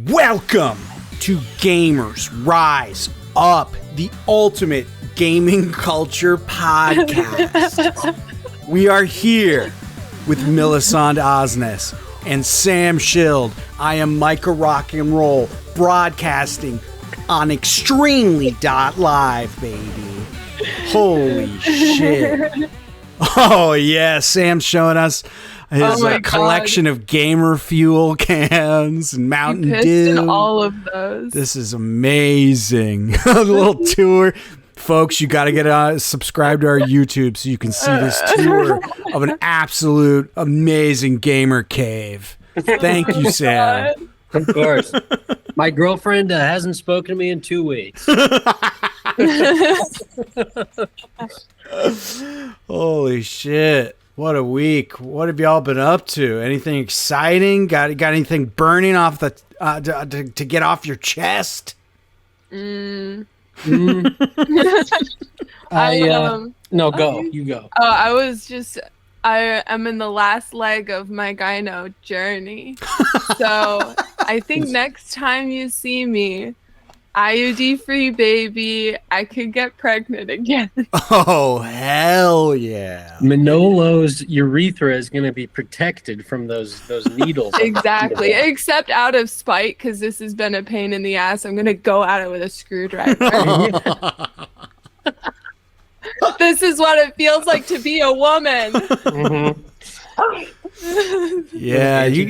Welcome to Gamers Rise Up, the ultimate gaming culture podcast. We are here with Millicent Osnes and Sam Schild. I am Micah Rock and Roll, broadcasting on Extremely.live, baby. Holy shit. Oh, yeah, Sam's showing us his collection of Gamer Fuel cans and Mountain Dew. In all of those. This is amazing. A little tour. Folks, you got to get subscribe to our YouTube so you can see this tour of an absolute amazing gamer cave. Thank you, Sam. Of course. My girlfriend hasn't spoken to me in 2 weeks. Holy shit. What a week. What have y'all been up to? Anything exciting? Got anything burning off the to get off your chest? No, go. You go. I am in the last leg of my gyno journey. So I think next time you see me, IUD free baby, I could get pregnant again. Oh, hell yeah. Manolo's urethra is going to be protected from those needles. Exactly. Except out of spite, because this has been a pain in the ass, I'm going to go at it with a screwdriver. This is what it feels like to be a woman. Mm-hmm. Yeah, you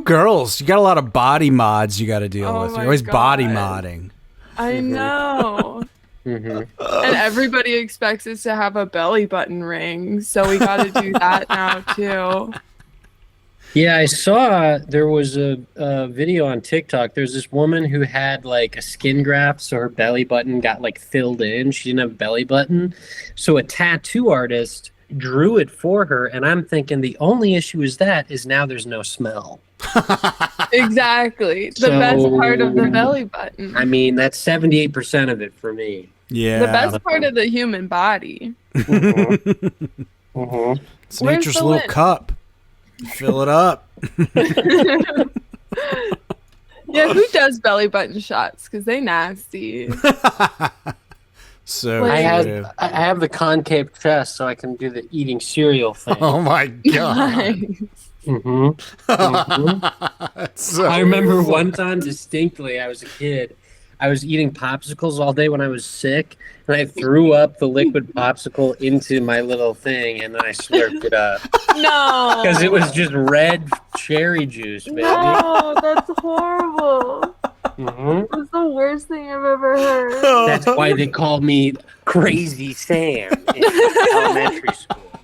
girls, you got a lot of body mods you got to deal with. You're always body modding. I know. Mm-hmm. And everybody expects us to have a belly button ring, so we got to do that now too. Yeah, I saw there was a video on TikTok. There's this woman who had like a skin graft, so her belly button got like filled in. She didn't have a belly button. So a tattoo artist drew it for her, and I'm thinking the only issue is now there's no smell. Exactly. The best part of the belly button. I mean, that's 78% of it for me. Yeah. The best part of the human body. Mm-hmm. Mm-hmm. It's nature's little cup. Fill it up. Yeah, who does belly button shots? Because they nasty. So I have the concave chest, so I can do the eating cereal thing. Oh my god! Nice. Mm-hmm. Mm-hmm. So I remember one time distinctly. I was a kid. I was eating popsicles all day when I was sick, and I threw up the liquid popsicle into my little thing, and then I slurped it up. No, Because it was just red cherry juice, baby. No, that's horrible. Mm-hmm. That's the worst thing I've ever heard. That's why they called me Crazy Sam in elementary school.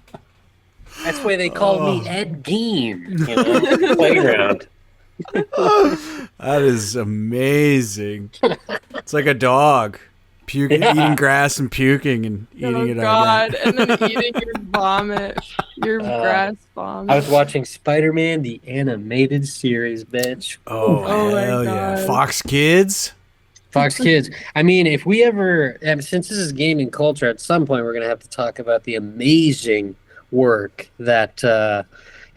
That's why they called me Ed Gein, on the playground. That is amazing. It's like a dog puking, eating grass and puking and eating it God, again. and then eating your vomit, your grass vomit. I was watching Spider-Man, the animated series, bitch. Oh my hell yeah! God. Fox Kids. Fox Kids. I mean, if we ever, since this is gaming culture, at some point we're going to have to talk about the amazing work that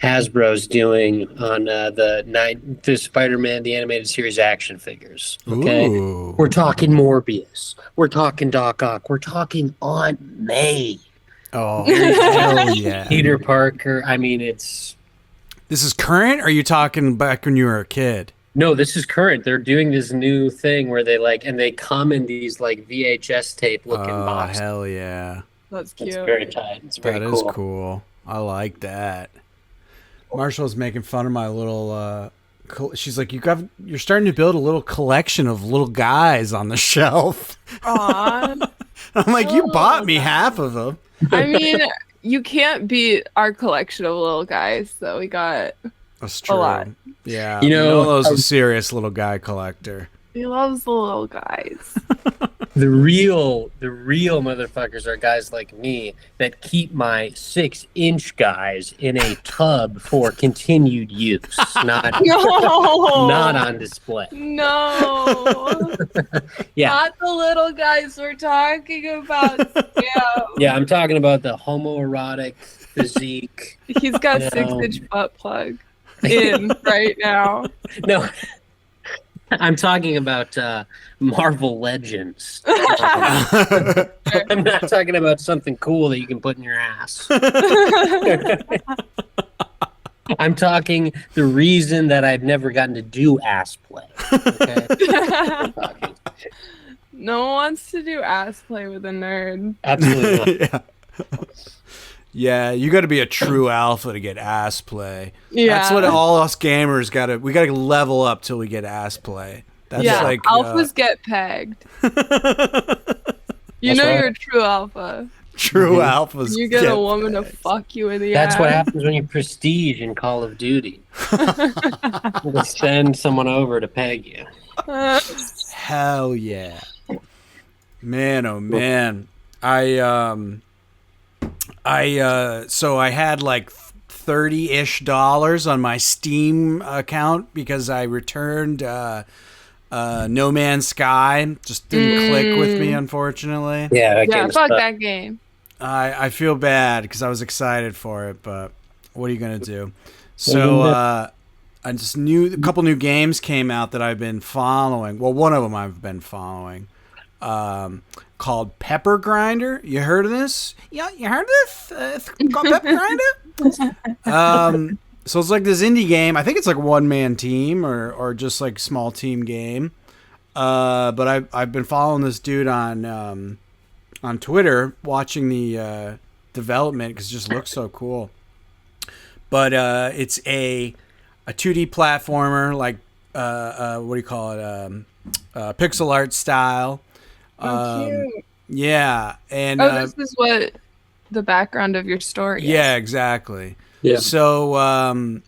Hasbro's doing on the Spider-Man, the animated series action figures. Okay, Ooh. we're talking Morbius, we're talking Doc Ock, we're talking Aunt May, Oh hell yeah! Peter Parker. I mean, it's This is current? Or are you talking back when you were a kid? no, this is current. They're doing this new thing where they come in these like VHS tape looking Oh boxes. hell yeah! That's cute. It's very tight. It's very That is cool. I like that. Marshall's making fun of my little. She's like, you're starting to build a little collection of little guys on the shelf. Aw. I'm like, you bought me half of them. I mean, you can't beat our collection of little guys, so we got. That's true. A lot. Yeah, You know, Manolo's a serious little guy collector. He loves the little guys. The real motherfuckers are guys like me that keep my 6-inch guys in a tub for continued use, not on display. No. Yeah. Not the little guys we're talking about. Yeah. Yeah, I'm talking about the homoerotic physique. He's got No. 6-inch butt plug in right now. No, I'm talking about Marvel Legends. I'm not talking about something cool that you can put in your ass. I'm talking the reason that I've never gotten to do ass play. Okay? I'm talking. No one wants to do ass play with a nerd. Absolutely not. Yeah, you got to be a true alpha to get ass play. Yeah. That's what all us gamers got to. We got to level up till we get ass play. That's Yeah, like alphas get pegged. You That's know right. you're a true alpha. true alphas. You get a woman to fuck you in the That's ass. what happens when you prestige in Call of Duty. They send someone over to peg you. Hell yeah, man! Oh man, so I had like $30-ish on my Steam account because I returned No Man's Sky. Just didn't click with me, unfortunately. Yeah, that Yeah, game's fuck tough. that game. I feel bad because I was excited for it, but what are you gonna do? So I just a couple new games came out that I've been following. Well, one of them I've been following, called Pepper Grinder. You heard of this? Yeah, you heard of this? It's called Pepper Grinder. So it's like this indie game. I think it's like one man team or just like small team game. But I've been following this dude on Twitter, watching the development because it just looks so cool. But it's a 2D platformer, like what do you call it? Pixel art style. Cute. Yeah, and This is what the background of your story is. yeah, exactly. Yeah. So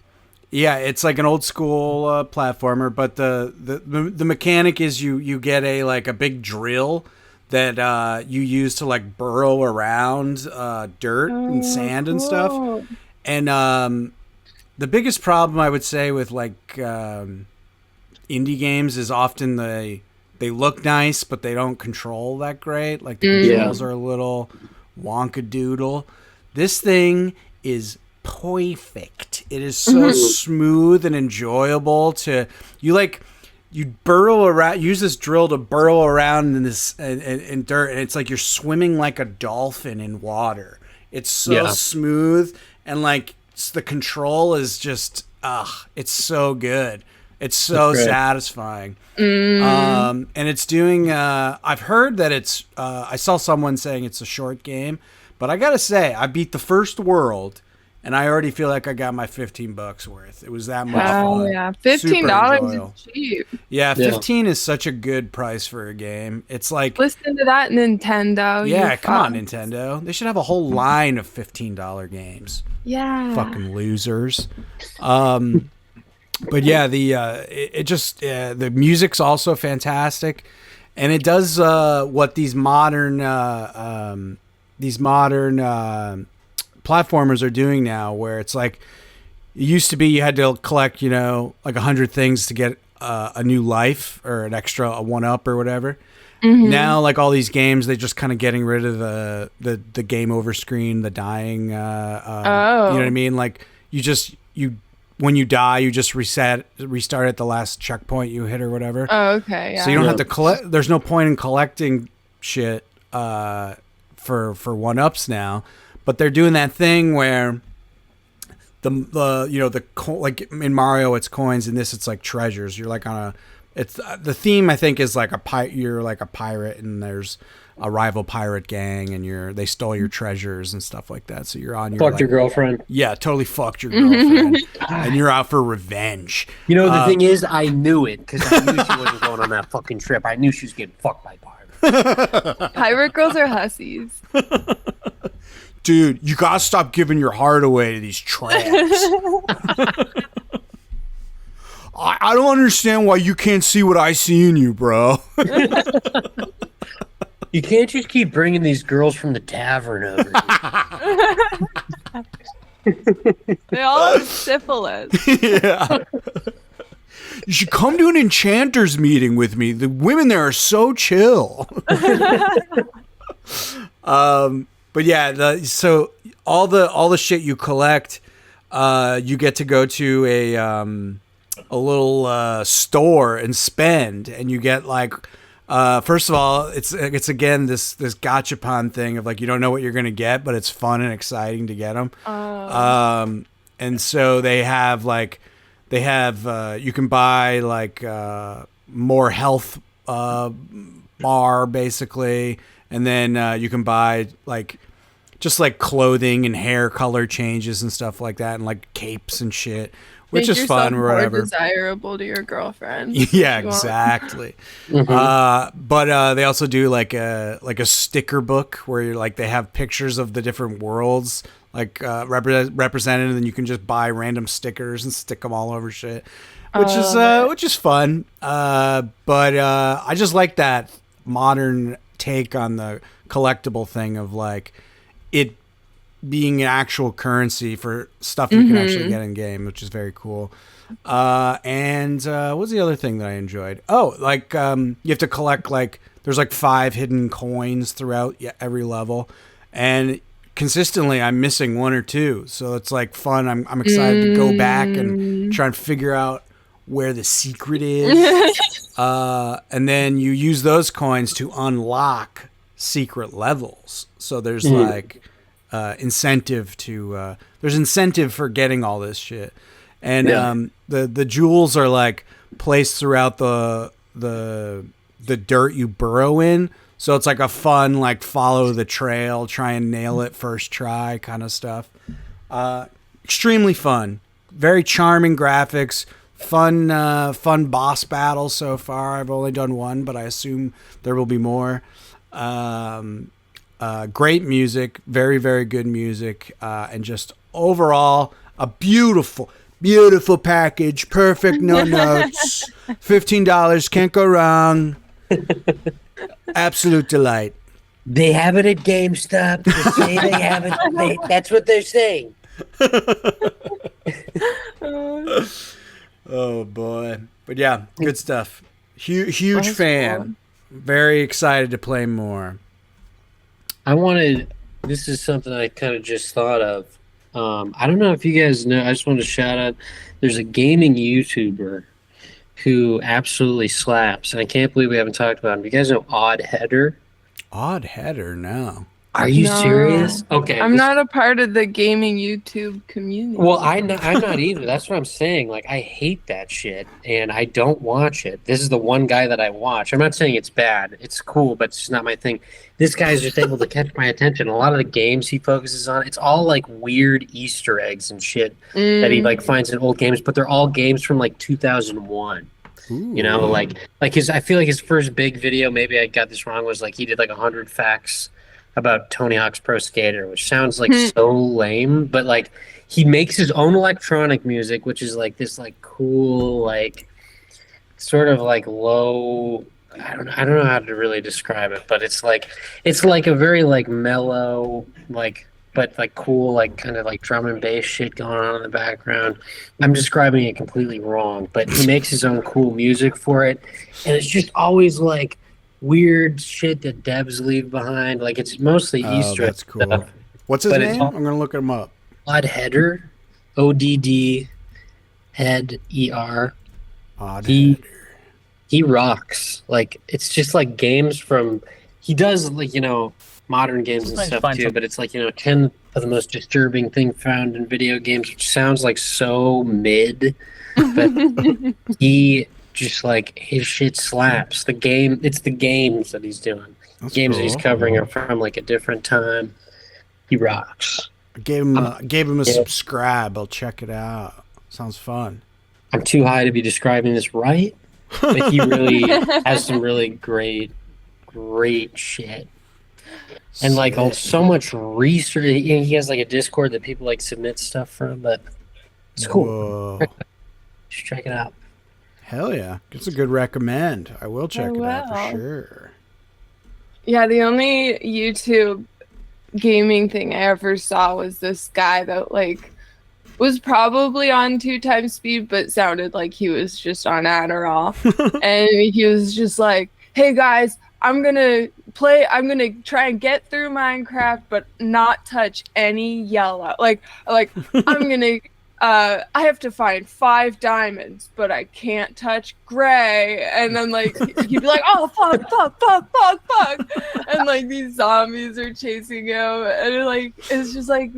yeah, it's like an old school platformer, but the mechanic is you get a big drill that you use to like burrow around dirt and sand and stuff. Cool. And the biggest problem I would say with like indie games is often they look nice, but they don't control that great. Like the controls are a little wonkadoodle. This thing is perfect. It is so smooth and enjoyable to you burrow around. Use this drill to burrow around in this in dirt, and it's like you're swimming like a dolphin in water. It's so smooth, and like the control is just it's so good. It's so satisfying. And it's doing I've heard that it's I saw someone saying it's a short game, but I gotta say I beat the first world and I already feel like I got my $15 worth. It was that much Oh fun. yeah, Super $15 enjoyable. is cheap. Yeah, 15 is such a good price for a game. It's like Listen to that, Nintendo. yeah, you come on, fuck. Nintendo. They should have a whole line of $15 games. Yeah. Fucking losers. But yeah, the music's also fantastic, and it does what these modern platformers are doing now, where it's like it used to be you had to collect like 100 things to get a new life or an extra a 1-up or whatever. Now, like all these games, they're just kind of getting rid of the game over screen, the dying. You know what I mean? Like when you die, you just restart at the last checkpoint you hit or whatever. Oh, okay. Yeah. So you don't have to collect. There's no point in collecting shit for 1-ups now. But they're doing that thing where like in Mario it's coins, in this it's like treasures. You're like it's the theme I think is like you're like a pirate and there's a rival pirate gang and they stole your treasures and stuff like that. So you're on your Fucked your girlfriend. Yeah, totally fucked your girlfriend. And you're out for revenge. You know, the thing is, I knew it because I knew she wasn't going on that fucking trip. I knew she was getting fucked by pirates. Pirate girls are hussies. Dude, you gotta stop giving your heart away to these tramps. I don't understand why you can't see what I see in you, bro. You can't just keep bringing these girls from the tavern over here. They all have syphilis. Yeah. You should come to an enchanters meeting with me. The women there are so chill. But yeah, so all the shit you collect, you get to go to store and spend, and you get like first of all, it's again this gachapon thing of like you don't know what you're gonna get, but it's fun and exciting to get them. And so they have you can buy like more health bar basically, and then you can buy like just like clothing and hair color changes and stuff like that, and like capes and shit, which Make is fun or yourself whatever. More desirable to your girlfriend. Yeah, exactly. But they also do like a sticker book where you're like they have pictures of the different worlds like represented, and then you can just buy random stickers and stick them all over shit, which is fun. But I just like that modern take on the collectible thing of like it being an actual currency for stuff you can actually get in game, which is very cool. And what's the other thing that I enjoyed? Oh, like you have to collect like there's like 5 hidden coins throughout every level, and consistently I'm missing 1 or 2, so it's like fun. I'm excited to go back and try and figure out where the secret is. And then you use those coins to unlock secret levels. So there's like incentive to there's incentive for getting all this shit. And the jewels are like placed throughout the dirt you burrow in. So it's like a fun like follow the trail, try and nail it first try kind of stuff. Extremely fun. Very charming graphics. Fun boss battles so far. I've only done 1, but I assume there will be more. Great music, very, very good music, and just overall a beautiful package. Perfect, no notes. $15, can't go wrong. Absolute delight. They have it at GameStop. They say they have it. That's what they're saying. Oh boy, but yeah, good stuff. Huge fan. Fun. Very excited to play more. This is something I kind of just thought of. I don't know if you guys know. I just want to shout out. There's a gaming YouTuber who absolutely slaps, and I can't believe we haven't talked about him. You guys know Odd Header? Odd Header, no. Are you No. serious? Okay. I'm not a part of the gaming YouTube community. Well, I'm not either. That's what I'm saying. Like, I hate that shit, and I don't watch it. This is the one guy that I watch. I'm not saying it's bad. It's cool, but it's just not my thing. This guy's just able to catch my attention. A lot of the games he focuses on, it's all like weird Easter eggs and shit that he like finds in old games, but they're all games from like 2001. Ooh. You know, like I feel like his first big video, maybe I got this wrong, was like he did like 100 facts about Tony Hawk's Pro Skater, which sounds like so lame, but like he makes his own electronic music, which is like this like cool, like sort of like low, I don't know how to really describe it, but it's like a very like mellow, like, but like cool, like kind of like drum and bass shit going on in the background. I'm describing it completely wrong, but he makes his own cool music for it, and it's just always like weird shit that devs leave behind. Like it's mostly Easter that's cool. stuff. What's his But it's name? I'm gonna look him up. Odd Header, ODD Head ER. Odd He- Header. He rocks. Like it's just like games from. He does like modern games and Sometimes stuff find too. some- But it's like 10 of the most disturbing thing found in video games, which sounds like so mid. But he just like his shit slaps. It's the games that he's doing. That's Games that he's cool. covering are from like a different time. He rocks. I gave him a subscribe. I'll check it out. Sounds fun. I'm too high to be describing this right, but he really has some really great shit. And like so much research. He has like a Discord that people like submit stuff from, but it's cool. Whoa. Just check it out. Hell yeah. It's a good recommend. I will check it out will. for sure. Yeah, the only YouTube gaming thing I ever saw was this guy that like was probably on 2 times speed, but sounded like he was just on Adderall. And he was just like, "Hey guys, I'm gonna try and get through Minecraft, but not touch any yellow. Like I'm I have to find 5 diamonds, but I can't touch Gray. And then like he'd be like, oh fuck, and like these zombies are chasing him, and like it's just like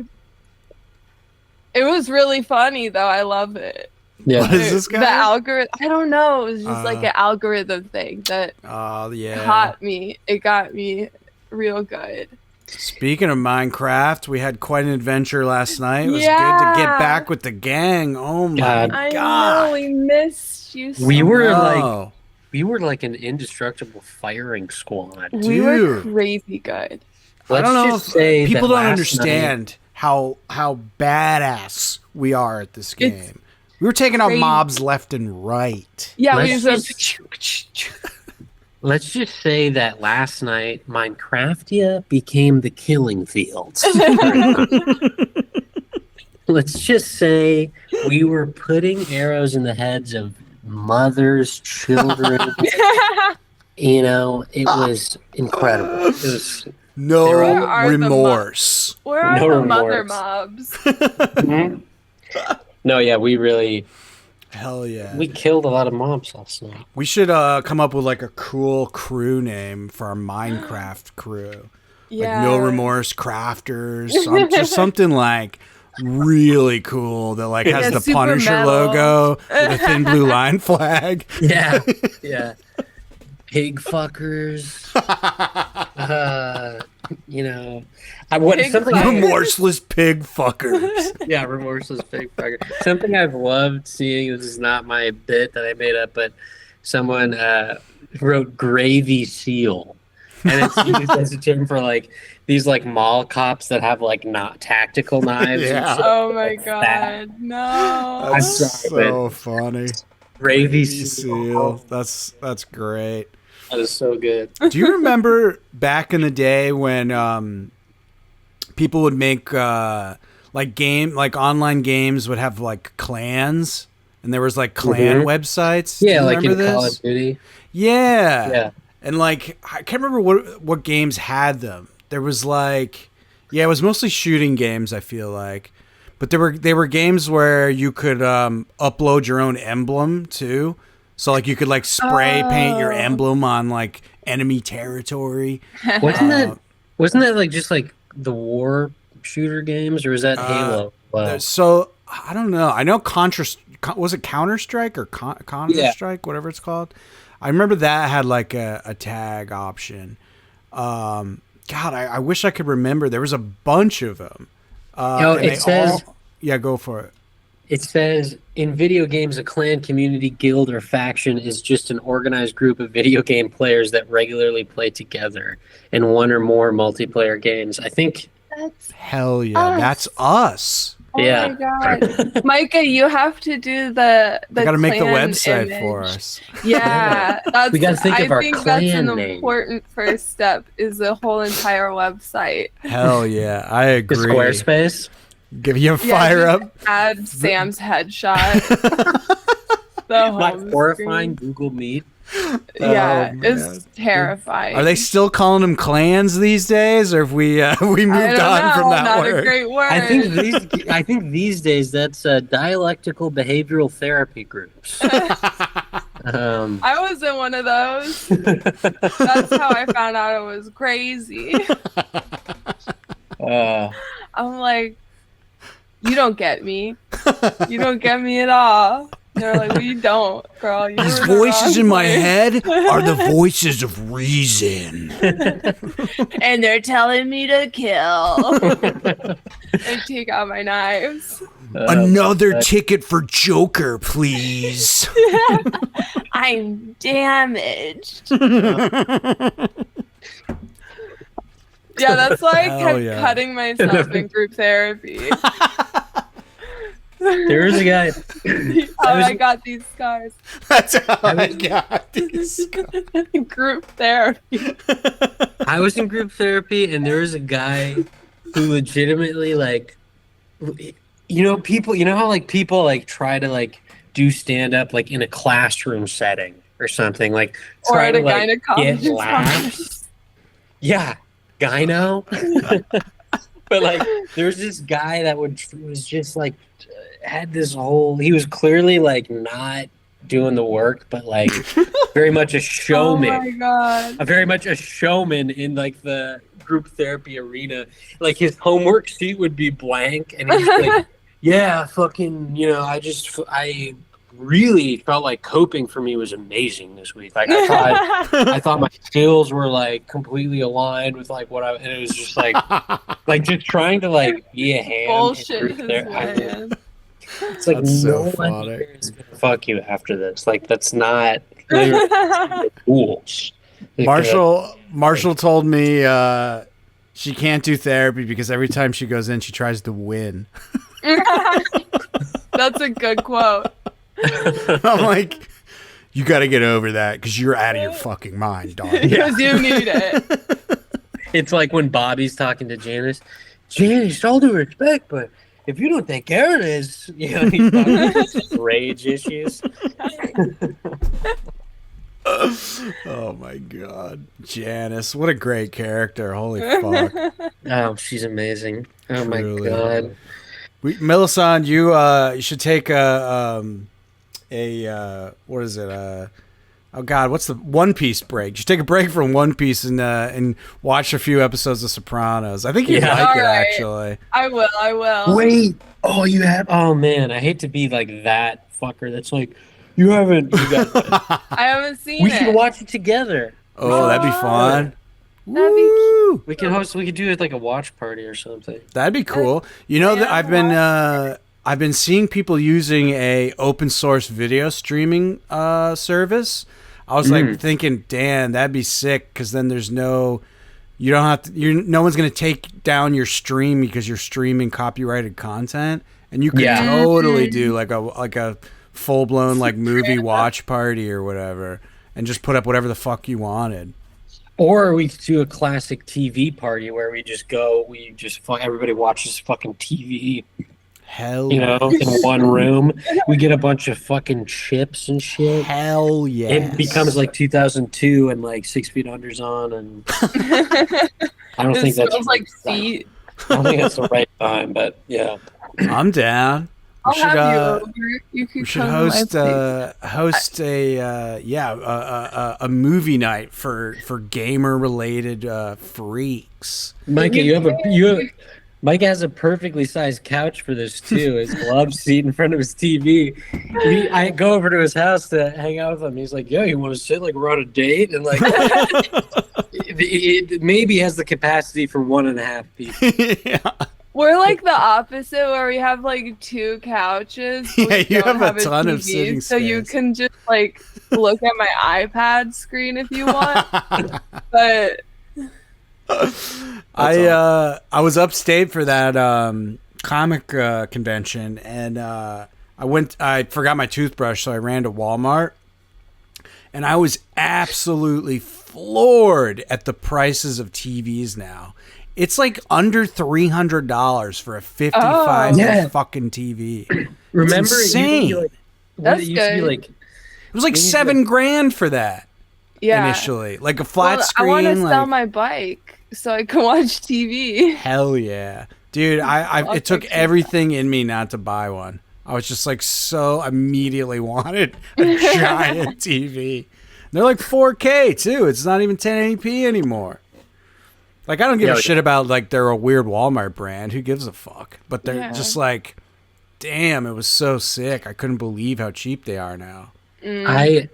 it was really funny though. I love it. Yeah. What is this guy? The algorithm. I don't know. It was just like an algorithm thing that caught me. It got me real good. Speaking of Minecraft, we had quite an adventure last night. It was good to get back with the gang. Oh my god! I know, we missed you. So We were much. like an indestructible firing squad. We were Dude. crazy good. I don't know just if say people that don't last understand how badass we are at this game. It's We were taking out crazy. mobs left and right. Yeah, Let's we Let's just say that last night, Minecraftia became the killing fields. Let's just say we were putting arrows in the heads of mothers, children. You know, it was incredible. It was No Where are the remorse. Where are No the mother remorse. mobs? no, yeah, we really Hell yeah. we killed a lot of mobs last night. We should come up with like a cool crew name for our Minecraft crew. Yeah. Like No Remorse Crafters. Just something like really cool that like has Yeah, the super Punisher metal. logo with the thin blue line flag. Yeah, yeah. Pig fuckers. You know, Pig something fuckers. Remorseless pig fuckers. yeah, remorseless pig fucker. Something I've loved seeing. This is not my bit that I made up, but someone wrote "gravy seal," and it's used as a term for like these like mall cops that have like not tactical knives. Yeah. And shit. Oh my Like that. god, no. That's sorry, so funny. Gravy Seal. That's great. That is so good. Do you remember back in the day when people would make like online games would have like clans and there was like clan websites? Do Yeah, you like in remember Call this? of Duty. Yeah. Yeah. And like I can't remember what games had them. There was like it was mostly shooting games, I feel like. But they were games where you could upload your own emblem too. So like you could like spray paint your emblem on like enemy territory. Wasn't that like just like the war shooter games, or was that Halo? Wow. So I don't know. I know was it Counter Strike or Counter Strike, whatever it's called. I remember that had like a tag option. God, I wish I could remember. There was a bunch of them. It says. Yeah, go for it. It says, in video games, a clan, community, guild, or faction is just an organized group of video game players that regularly play together in one or more multiplayer games. I think. That's Hell yeah, us. that's us. Oh Yeah. my god, Micah, you have to do the. We got to make the clan website image. for us. Yeah, that's. We gotta think of our I think that's clan an name. important first step. Is the whole entire website. Hell yeah, I The agree. Squarespace. Give you a fire just up. Add Sam's headshot. The My home horrifying screen. Google Meet. Yeah, Oh, it's man. terrifying. Are they still calling them clans these days, or have we we I moved don't on know, from that not word? a great word. I think these days that's dialectical behavioral therapy groups. I was in one of those. That's how I found out it was crazy. I'm like, you don't get me. You don't get me at all. They're like, we don't, girl. You These were the voices wrong in my place." head are the voices of reason. And they're telling me to kill. And take out my knives. Another ticket for Joker, please. I'm damaged. Yeah, that's why I Hell kept yeah. cutting myself in group therapy. There is a guy. I got these scars. That's how I got these. Group therapy. I was in group therapy, and there was a guy who legitimately like, people. You know how like people like try to like do stand up like in a classroom setting or something, like Or try at to a like get gynecologist laughs. office. Yeah, gyno. But like, there's this guy that was just like had this whole. He was clearly like not doing the work, but like very much a Oh showman. my god. Very much a showman in like the group therapy arena. Like his homework sheet would be blank, and he's like, "Yeah, fucking, I really felt like coping for me was amazing this week. Like I thought my skills were like completely aligned with like and it was just like just trying to like be a hand. Bullshit in his there. way in. It's like That's so no one funny. here is gonna fuck you after this. Like that's not literally the rules. Like, Marshall told me she can't do therapy because every time she goes in, she tries to win. That's a good quote. I'm like, you got to get over that because you're out of your fucking mind, dog. Because you need it. It's like when Bobby's talking to Janice. Janice, all due respect, but if you don't take care of this, he's talking about his rage issues. Oh my god, Janice, what a great character! Holy fuck! Oh, she's amazing. Oh my Truly. god. Millicent, you should take what is it? Oh god, what's the One Piece break? You should take a break from One Piece and watch a few episodes of Sopranos. I think you'd Yeah. like it Alright. actually. I will. Wait. Oh, you have. Oh man, I hate to be like that fucker. That's like, you haven't. You got. I haven't seen We it. should watch it together. Oh, that'd be fun. That'd be Woo! We can host. We could do it like a watch party or something. That'd be cool. You know that I've been seeing people using a open source video streaming service. I was like thinking, damn, that'd be sick because then there's no one's gonna take down your stream because you're streaming copyrighted content, and you could totally do like a full blown like movie watch party or whatever, and just put up whatever the fuck you wanted. Or we could do a classic TV party where everybody watches fucking TV, Hell, in one room. We get a bunch of fucking chips and shit. hell yeah! It becomes like 2002 and like 6 Feet Under's on, and I don't It think that's smells like feet. I don't think that's the right time, but yeah. I'm down. I'll We should, have you over. You could we should come host to my place. a movie night for gamer related freaks. Micah, Micah has a perfectly sized couch for this too. His love seat in front of his TV. I go over to his house to hang out with him. He's like, "Yeah, you want to sit like we're on a date?" And like, it maybe has the capacity for 1.5 people. Yeah. We're like the opposite, where we have like 2 couches. but Yeah, we you don't have a ton of TV, sitting so you space. can just like look at my iPad screen if you want. But I was upstate for that comic convention, and I forgot my toothbrush, so I ran to Walmart, and I was absolutely floored at the prices of TVs now. It's like under $300 for a 55 Yeah. fucking TV. Remember, insane. it That's used to be good. like It was like Maybe $7,000 for that yeah, initially, like a flat well, screen. I want to sell like, my bike so I can watch TV. hell yeah, dude! I'll It took fix it. everything in me not to buy one. I was just like so immediately wanted a giant TV. They're like 4K too. It's not even 1080p anymore. Like I don't give a shit about like they're a weird Walmart brand. Who gives a fuck? But they're Yeah. just like, damn, it was so sick. I couldn't believe how cheap they are now. It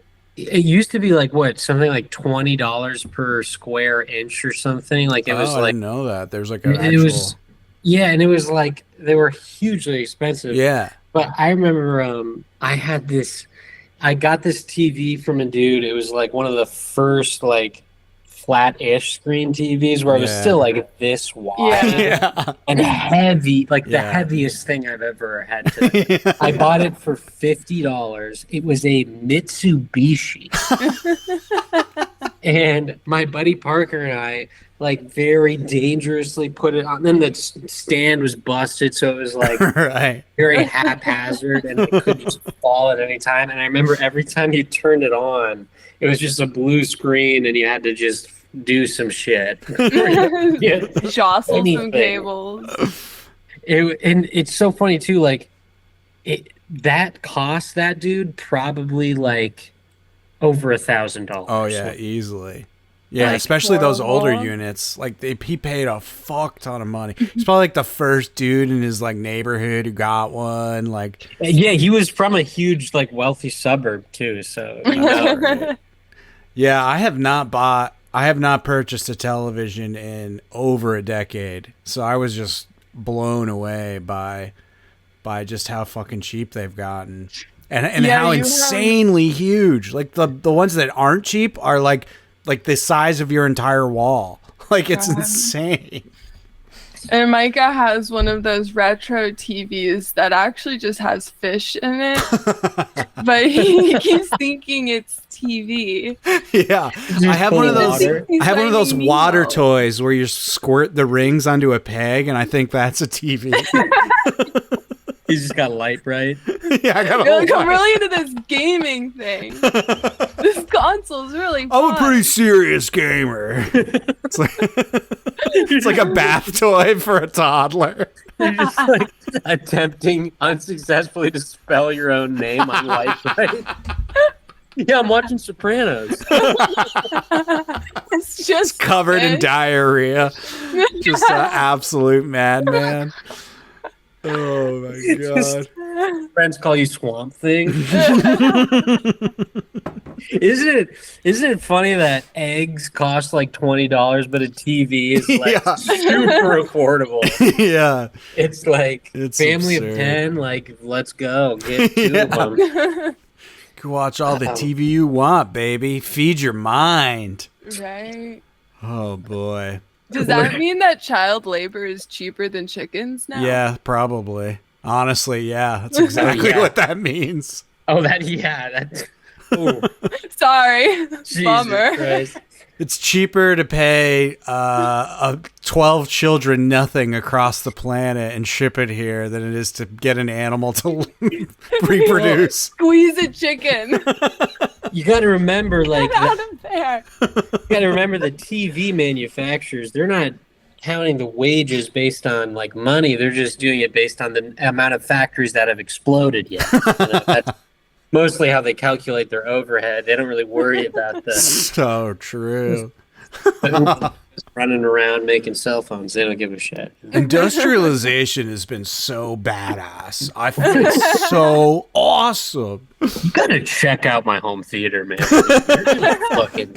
used to be like something like $20 per square inch or something. Like it was I like didn't know that. There's like an it actual. was, yeah, and it was like they were hugely expensive. Yeah. But I remember I got this TV from a dude. It was like one of the first like flat-ish screen TVs where it was Yeah. still like this wide Yeah. and heavy, like the Yeah. heaviest thing I've ever had to. I bought it for $50. It was a Mitsubishi. And my buddy Parker and I like very dangerously put it on. Then the stand was busted, so it was like Right. very haphazard and it could just fall at any time. And I remember every time you turned it on, it was just a blue screen and you had to just do some shit. Yeah. Jostle Anything. some cables. And it's so funny too, like that cost that dude probably like over $1,000. Oh yeah, easily. Yeah, Like, especially those older horrible. units. Like he paid a fuck ton of money. He's probably like the first dude in his like neighborhood who got one. Like, Yeah, he was from a huge like wealthy suburb too, so you know, right? yeah, I have not purchased a television in over a decade. So I was just blown away by just how fucking cheap they've gotten. And Yeah, how you have- insanely huge. Like the ones that aren't cheap are like the size of your entire wall. Like it's God. insane. And Micah has one of those retro TVs that actually just has fish in it, but he keeps thinking it's TV. Yeah. I have one of full of those water. I have one of those He's water Nemo. toys where you squirt the rings onto a peg and I think that's a TV. He's just got light bright. Yeah, I got a You're whole like, I'm lot. really into this gaming thing. This console's really fun. I'm a pretty serious gamer. It's like a bath toy for a toddler. You're just like attempting unsuccessfully to spell your own name on light bright. Yeah, I'm watching Sopranos. It's just Covered in fish. diarrhea. Just an absolute madman. Oh my god. Friends call you Swamp Thing. Isn't it funny that eggs cost like $20, but a TV is like Yeah. super affordable? Yeah. It's like It's family absurd. of 10, like let's go get two Yeah. of them. You can watch all the TV you want, baby. Feed your mind. Right. Oh boy. Does that mean that child labor is cheaper than chickens now? Yeah, probably. Honestly, yeah. That's exactly Yeah. what that means. Oh, that's. Ooh, Sorry. Jesus Bummer. Christ. It's cheaper to pay 12 children nothing across the planet and ship it here than it is to get an animal to reproduce. Squeeze a chicken. You got to remember, like, Get out of there. you got to remember the TV manufacturers. They're not counting the wages based on like money. They're just doing it based on the amount of factories that have exploded yet. You know, that's mostly how they calculate their overhead. They don't really worry about the So true. running around making cell phones. They don't give a shit. Industrialization has been so badass. I think it's so awesome. You gotta check out my home theater, man. Fucking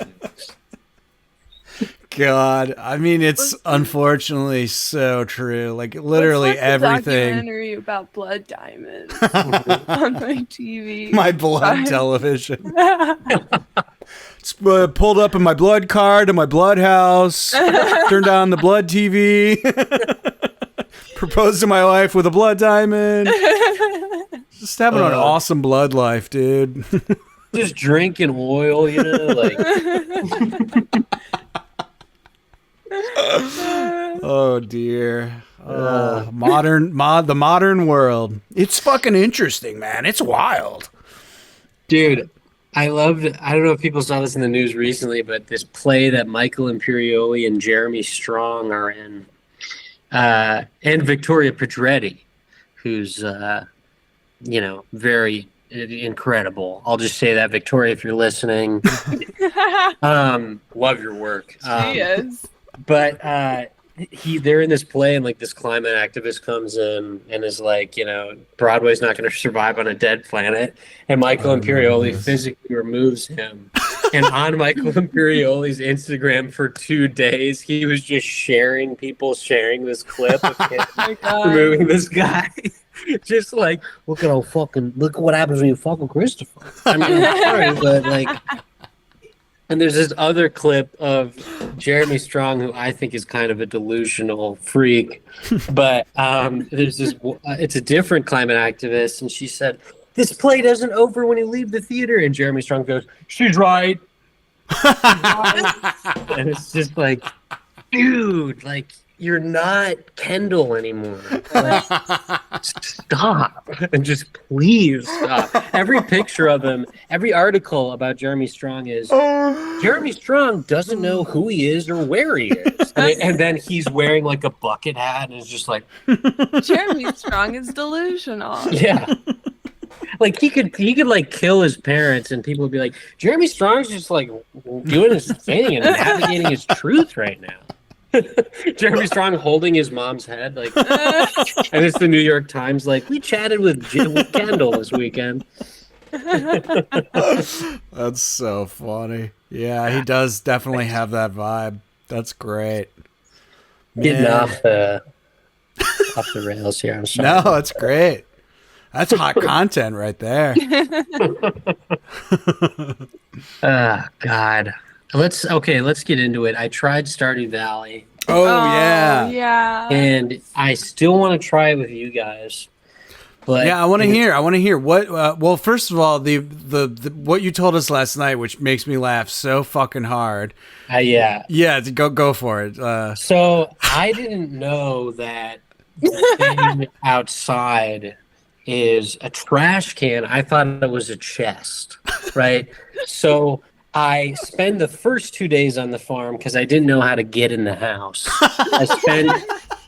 God, I mean, it's unfortunately so true. Like literally What's like the everything. documentary about blood diamonds on my TV. My blood Sorry. television. It's pulled up in my blood card in my blood house. Turned on the blood TV. Proposed to my wife with a blood diamond. Just having an awesome blood life, dude. just drinking oil, you know, like Oh dear. The modern world. It's fucking interesting, man. It's wild. dude. I don't know if people saw this in the news recently, but this play that Michael Imperioli and Jeremy Strong are in, and Victoria Pedretti, who's very incredible. I'll just say that, Victoria, if you're listening, love your work. She is. But they're in this play, and like this climate activist comes in and is like, Broadway's not going to survive on a dead planet, and Michael Imperioli physically removes him. And on Michael Imperioli's Instagram for 2 days, he was just sharing this clip of him Oh my God. removing this guy. Just like, look what happens when you fuck with Christopher. I mean, I'm sorry, but like. And there's this other clip of Jeremy Strong, who I think is kind of a delusional freak. But there's this, it's a different climate activist. And she said, this play doesn't over when you leave the theater. And Jeremy Strong goes, she's right. And it's just like, dude, like, you're not Kendall anymore. Like, stop. And just please stop. Every picture of him, every article about Jeremy Strong is Jeremy Strong doesn't know who he is or where he is. And then he's wearing like a bucket hat and is just like, Jeremy Strong is delusional. yeah. Like he could like kill his parents, and people would be like, Jeremy Strong's just like doing his thing and navigating his truth right now. Jeremy Strong holding his mom's head, like, and it's the New York Times, like, we chatted with Kendall this weekend. That's so funny. Yeah, he does definitely have that vibe. That's great. Getting Man. off the rails here. I'm sorry. No, that's great. That's hot content right there. God. Let's get into it. I tried Stardew Valley, Oh, yeah. Yeah. and I still want to try it with you guys. But Yeah, I want to hear what. Well, first of all, the what you told us last night, which makes me laugh so fucking hard. Yeah. Yeah, go for it. So I didn't know that the thing outside is a trash can. I thought it was a chest, right? So I spend the first 2 days on the farm because I didn't know how to get in the house. I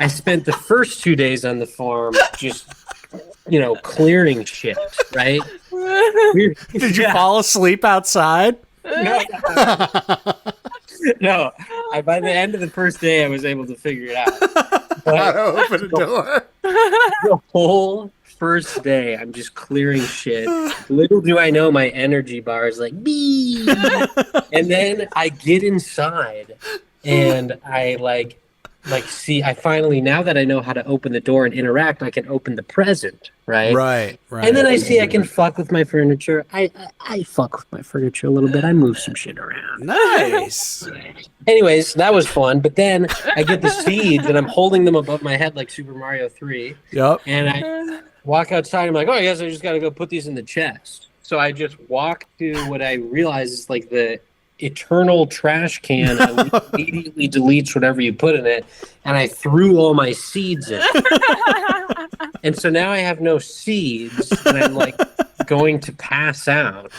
spent the first 2 days on the farm just, clearing shit, right? Did you fall asleep outside? No. No. By the end of the first day, I was able to figure it out. How to open a door? The whole first day, I'm just clearing shit. Little do I know, my energy bar is like, beep. And then I get inside, and I see, I finally, now that I know how to open the door and interact, I can open the present, right? Right. And then I see I can fuck with my furniture. I fuck with my furniture a little bit. I move some shit around. Nice. Anyways, that was fun. But then I get the seeds, and I'm holding them above my head like Super Mario 3. Yep. And I walk outside. I'm like, oh, I guess I just got to go put these in the chest. So I just walk to what I realize is like the eternal trash can and immediately deletes whatever you put in it. And I threw all my seeds in. And so now I have no seeds, and I'm like going to pass out,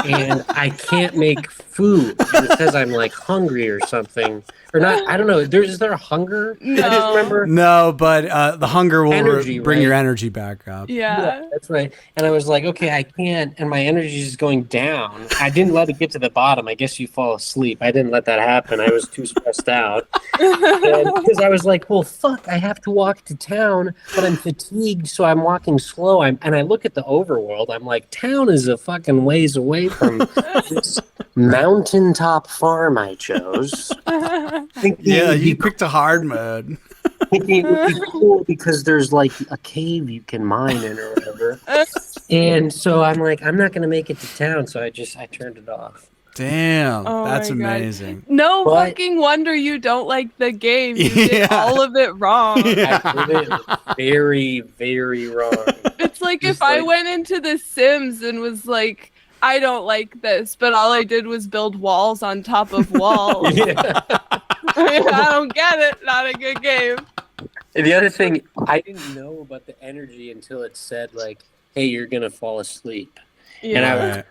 and I can't make food. And it says I'm like hungry or something, or not. I don't know. Is there a hunger? No. I just remember. No, but the hunger will Energy, bring right? your energy back up. Yeah. That's right. And I was like, okay, I can't, and my energy is going down. I didn't let it get to the bottom. I guess you fall asleep. I didn't let that happen. I was too stressed out. Because I was like, well, fuck, I have to walk to town, but I'm fatigued, so I'm walking slow. And I look at the overworld. I'm like, town is a fucking ways away from this mountaintop farm I chose. Yeah, you picked a hard mode. Thinking it would be cool because there's like a cave you can mine in or whatever. And so I'm like, I'm not going to make it to town, so I turned it off. Damn, Oh that's my God. amazing. No But- fucking wonder you don't like the game. You did Yeah. all of it wrong. I did it very, very wrong. It's like Just if I like- went into The Sims and was like, I don't like this, but all I did was build walls on top of walls. Yeah. I don't get it. Not a good game. And the other thing, I didn't know about the energy until it said like, "Hey, you're gonna fall asleep." Yeah. And I was, Right.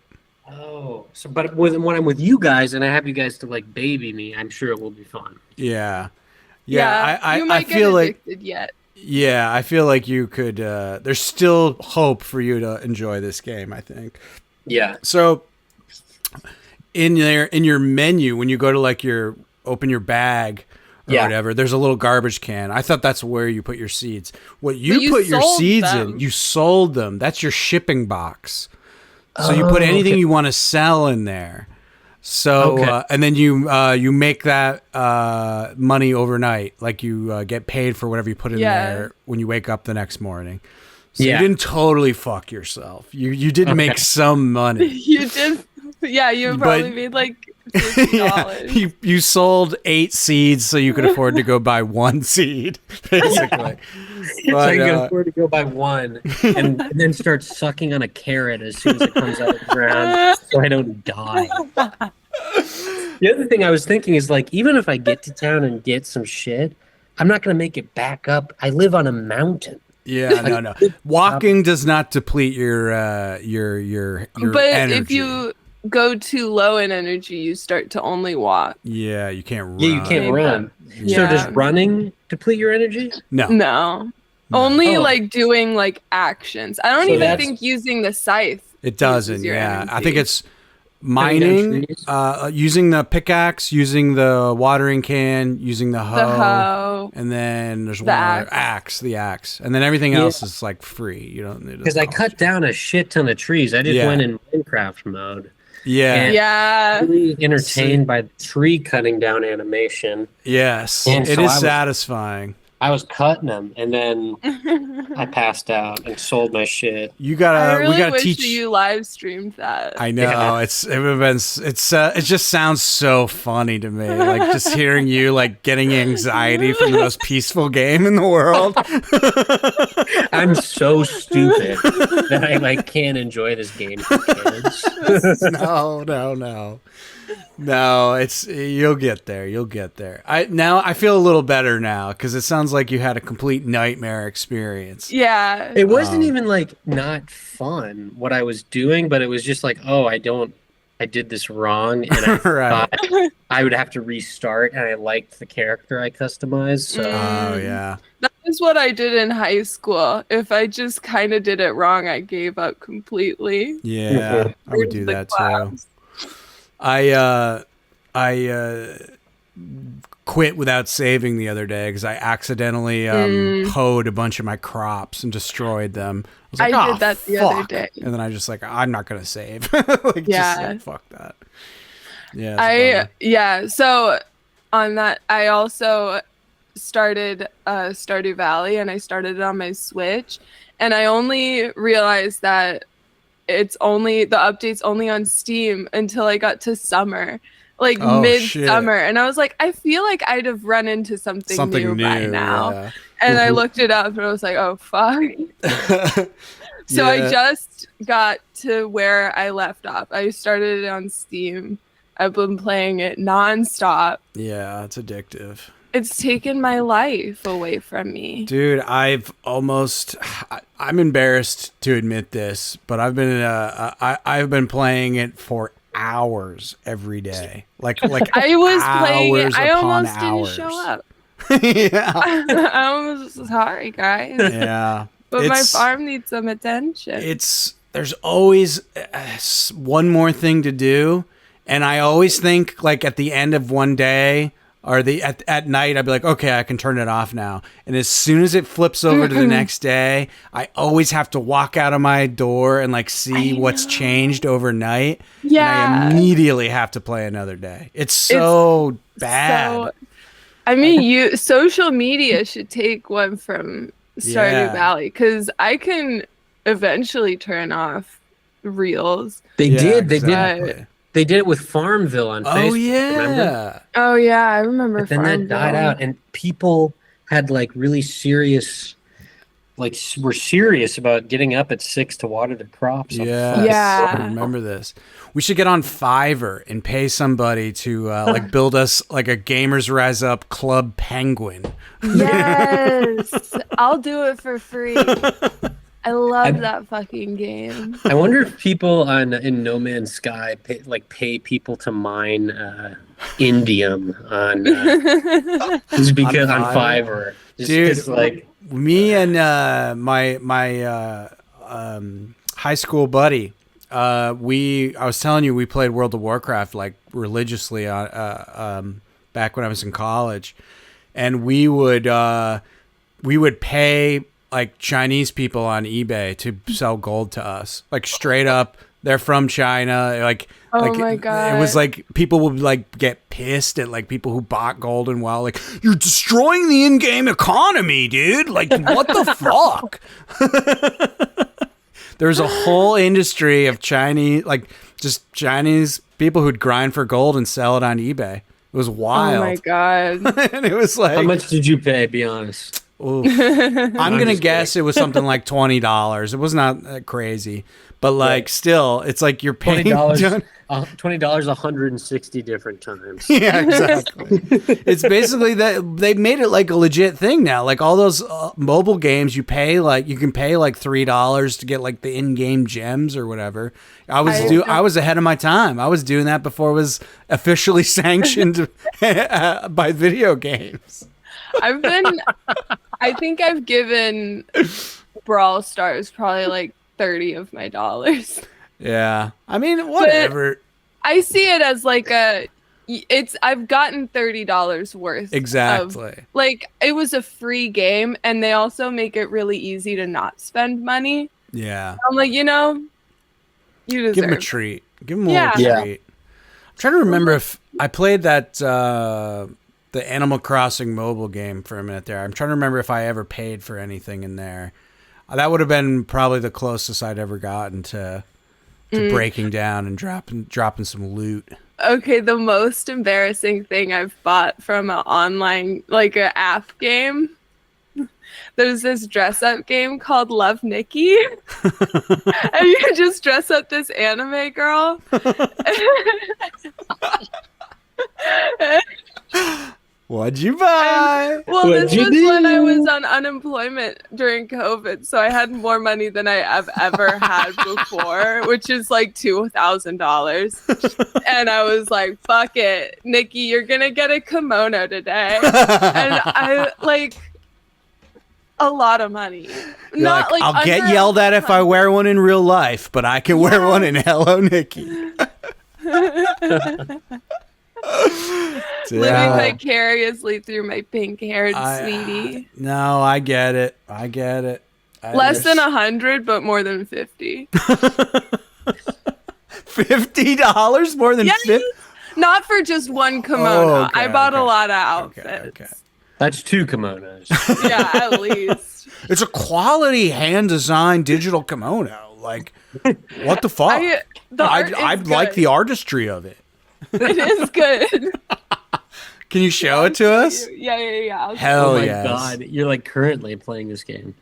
oh, so but when I'm with you guys and I have you guys to like baby me, I'm sure it will be fun. Yeah. I, you I might feel get like addicted yet. yeah, I feel like you could. There's still hope for you to enjoy this game. I think. Yeah. So in your menu, when you go to like open your bag or Yeah. whatever, there's a little garbage can. I thought that's where you put your seeds. What But you you put your sold seeds them. in, you sold them. That's your shipping box. So you put anything okay. you want to sell in there. So Okay. and then you make that money overnight, like you get paid for whatever you put in Yeah. there when you wake up the next morning. So Yeah. you didn't totally fuck yourself. You did make some money. You did. Yeah, you But- probably made like $50. You sold 8 seeds so you could afford to go buy 1 seed, basically. So But, you can afford to go buy one and then start sucking on a carrot as soon as it comes out of the ground so I don't die. The other thing I was thinking is like, even if I get to town and get some shit, I'm not going to make it back up. I live on a mountain. yeah, no. Walking does not deplete your But energy. if you go too low in energy, you start to only walk. Yeah, you can't run. Yeah, you can't Maybe. run. So Yeah. does running deplete your energy? No. No. Only Oh. like doing like actions. I don't So even that's- think using the scythe. It doesn't. uses your Yeah, I energy. think it's Cutting down mining, trees? using the pickaxe, using the watering can, using the hoe, the hoe. and then there's The one other axe. the axe, and then everything Yeah. else is like free. You don't need Because I cut down a shit ton of trees. I just Yeah. went in Minecraft mode. Yeah. And- Yeah. Really entertained by the tree cutting down animation. Yes. And It so is I was- satisfying. I was cutting them, and then I passed out and sold my shit. You I gotta. really we gotta wish teach. that you live streamed that. I know Yeah. it would have been. It just sounds so funny to me. Like just hearing you like getting anxiety from the most peaceful game in the world. I'm so stupid that I like can't enjoy this game for kids. No, it's you'll get there. You'll get there. I feel a little better now because it sounds like you had a complete nightmare experience. Yeah. It wasn't even like not fun what I was doing, but it was just like, oh, I did this wrong, and I Right. thought I would have to restart, and I liked the character I customized. So Oh yeah. That was what I did in high school. If I just kind of did it wrong, I gave up completely. Yeah. I would do The that too. class. I quit without saving the other day because I accidentally hoed a bunch of my crops and destroyed them. Was like, I "Oh, did that the other fuck." day. And then I just like, I'm not gonna save. Like, Yeah. just like, fuck that. Yeah. it's a bummer. So on that, I also started Stardew Valley, and I started it on my Switch, and I only realized that the update's only on Steam until I got to summer, like Oh, mid-summer, and I was like, I feel like I'd have run into something new by now, Yeah. and I looked it up, and I was like, oh fuck. So I Yeah. just got to where I left off. I started it on Steam. I've been playing it nonstop. Yeah, it's addictive. It's taken my life away from me. Dude, I'm embarrassed to admit this, but I've been playing it for hours every day. Like I was playing it. hours I upon almost hours. didn't show up. Yeah. I almost sorry, guys. Yeah. But my It's- farm needs some attention. There's always one more thing to do, and I always think like at the end of one day or at night I'd be like, okay, I can turn it off now. And as soon as it flips over to the next day, I always have to walk out of my door and like see what's changed overnight. Yeah. And I immediately have to play another day. It's so bad. So, I mean, social media should take one from Stardew Yeah. Valley, because I can eventually turn off reels. they Yeah, did. exactly. They did it with Farmville on Facebook. Oh yeah. Remember? Oh yeah, I remember. But then that died Farmville. out, and people had like really serious, like were serious about getting up at 6 to water their crops. Yeah. Yeah. I remember this. We should get on Fiverr and pay somebody to like build us like a Gamers Rise Up Club Penguin. Yes, I'll do it for free. I love that fucking game. I wonder if people in No Man's Sky pay people to mine indium on just because on Fiverr. Just Dude, 'cause, like Me and my high school buddy, I was telling you we played World of Warcraft like religiously back when I was in college, and we would pay like Chinese people on eBay to sell gold to us, like straight up. They're from China. Like, Oh like my it was God. like people would like get pissed at like people who bought gold and WoW. Like, you're destroying the in-game economy, dude. Like, what the fuck? There's a whole industry of Chinese, like just Chinese people who'd grind for gold and sell it on eBay. It was wild. Oh my god. And it was like, how much did you pay? Be honest. oof. I'm gonna just guess it was something like $20. It was not crazy, but like still, it's like you're paying $20, $20 160 different times. Yeah, exactly. It's basically that they made it like a legit thing now. Like all those mobile games, you can pay like $3 to get like the in-game gems or whatever. I was ahead of my time. I was doing that before it was officially sanctioned by video games. I've been I think I've given Brawl Stars probably like 30 of my dollars. Yeah. I mean, whatever. I see it as like I've gotten $30 worth. Exactly. Like, it was a free game, and they also make it really easy to not spend money. Yeah. I'm like, you deserve. Give him a treat. Give him a little Yeah. treat. I'm trying to remember if I played that the Animal Crossing mobile game for a minute there. I'm trying to remember if I ever paid for anything in there. That would have been probably the closest I'd ever gotten to breaking down and dropping some loot. Okay, the most embarrassing thing I've bought from an online, like an app game. There's this dress-up game called Love Nikki. And you just dress up this anime girl. What'd you buy? Well, this was when I was on unemployment during COVID, so I had more money than I have ever had before, which is like $2,000. And I was like, fuck it, Nikki, you're gonna get a kimono today. And I like a lot of money. Not like I'll get yelled at if I wear one in real life, but I can wear one in Hello Nikki. Living vicariously through my pink-haired sweetie. No, I get it. Less than 100, but more than 50. $50 more than 50? Not for just one kimono. I bought a lot of outfits. Okay. That's 2 kimonos. Yeah, at least. It's a quality hand-designed digital kimono. Like, what the fuck? I like the artistry of it. It is good. Can you show it to us? Yeah. Hell oh my yes. god, you're like currently playing this game.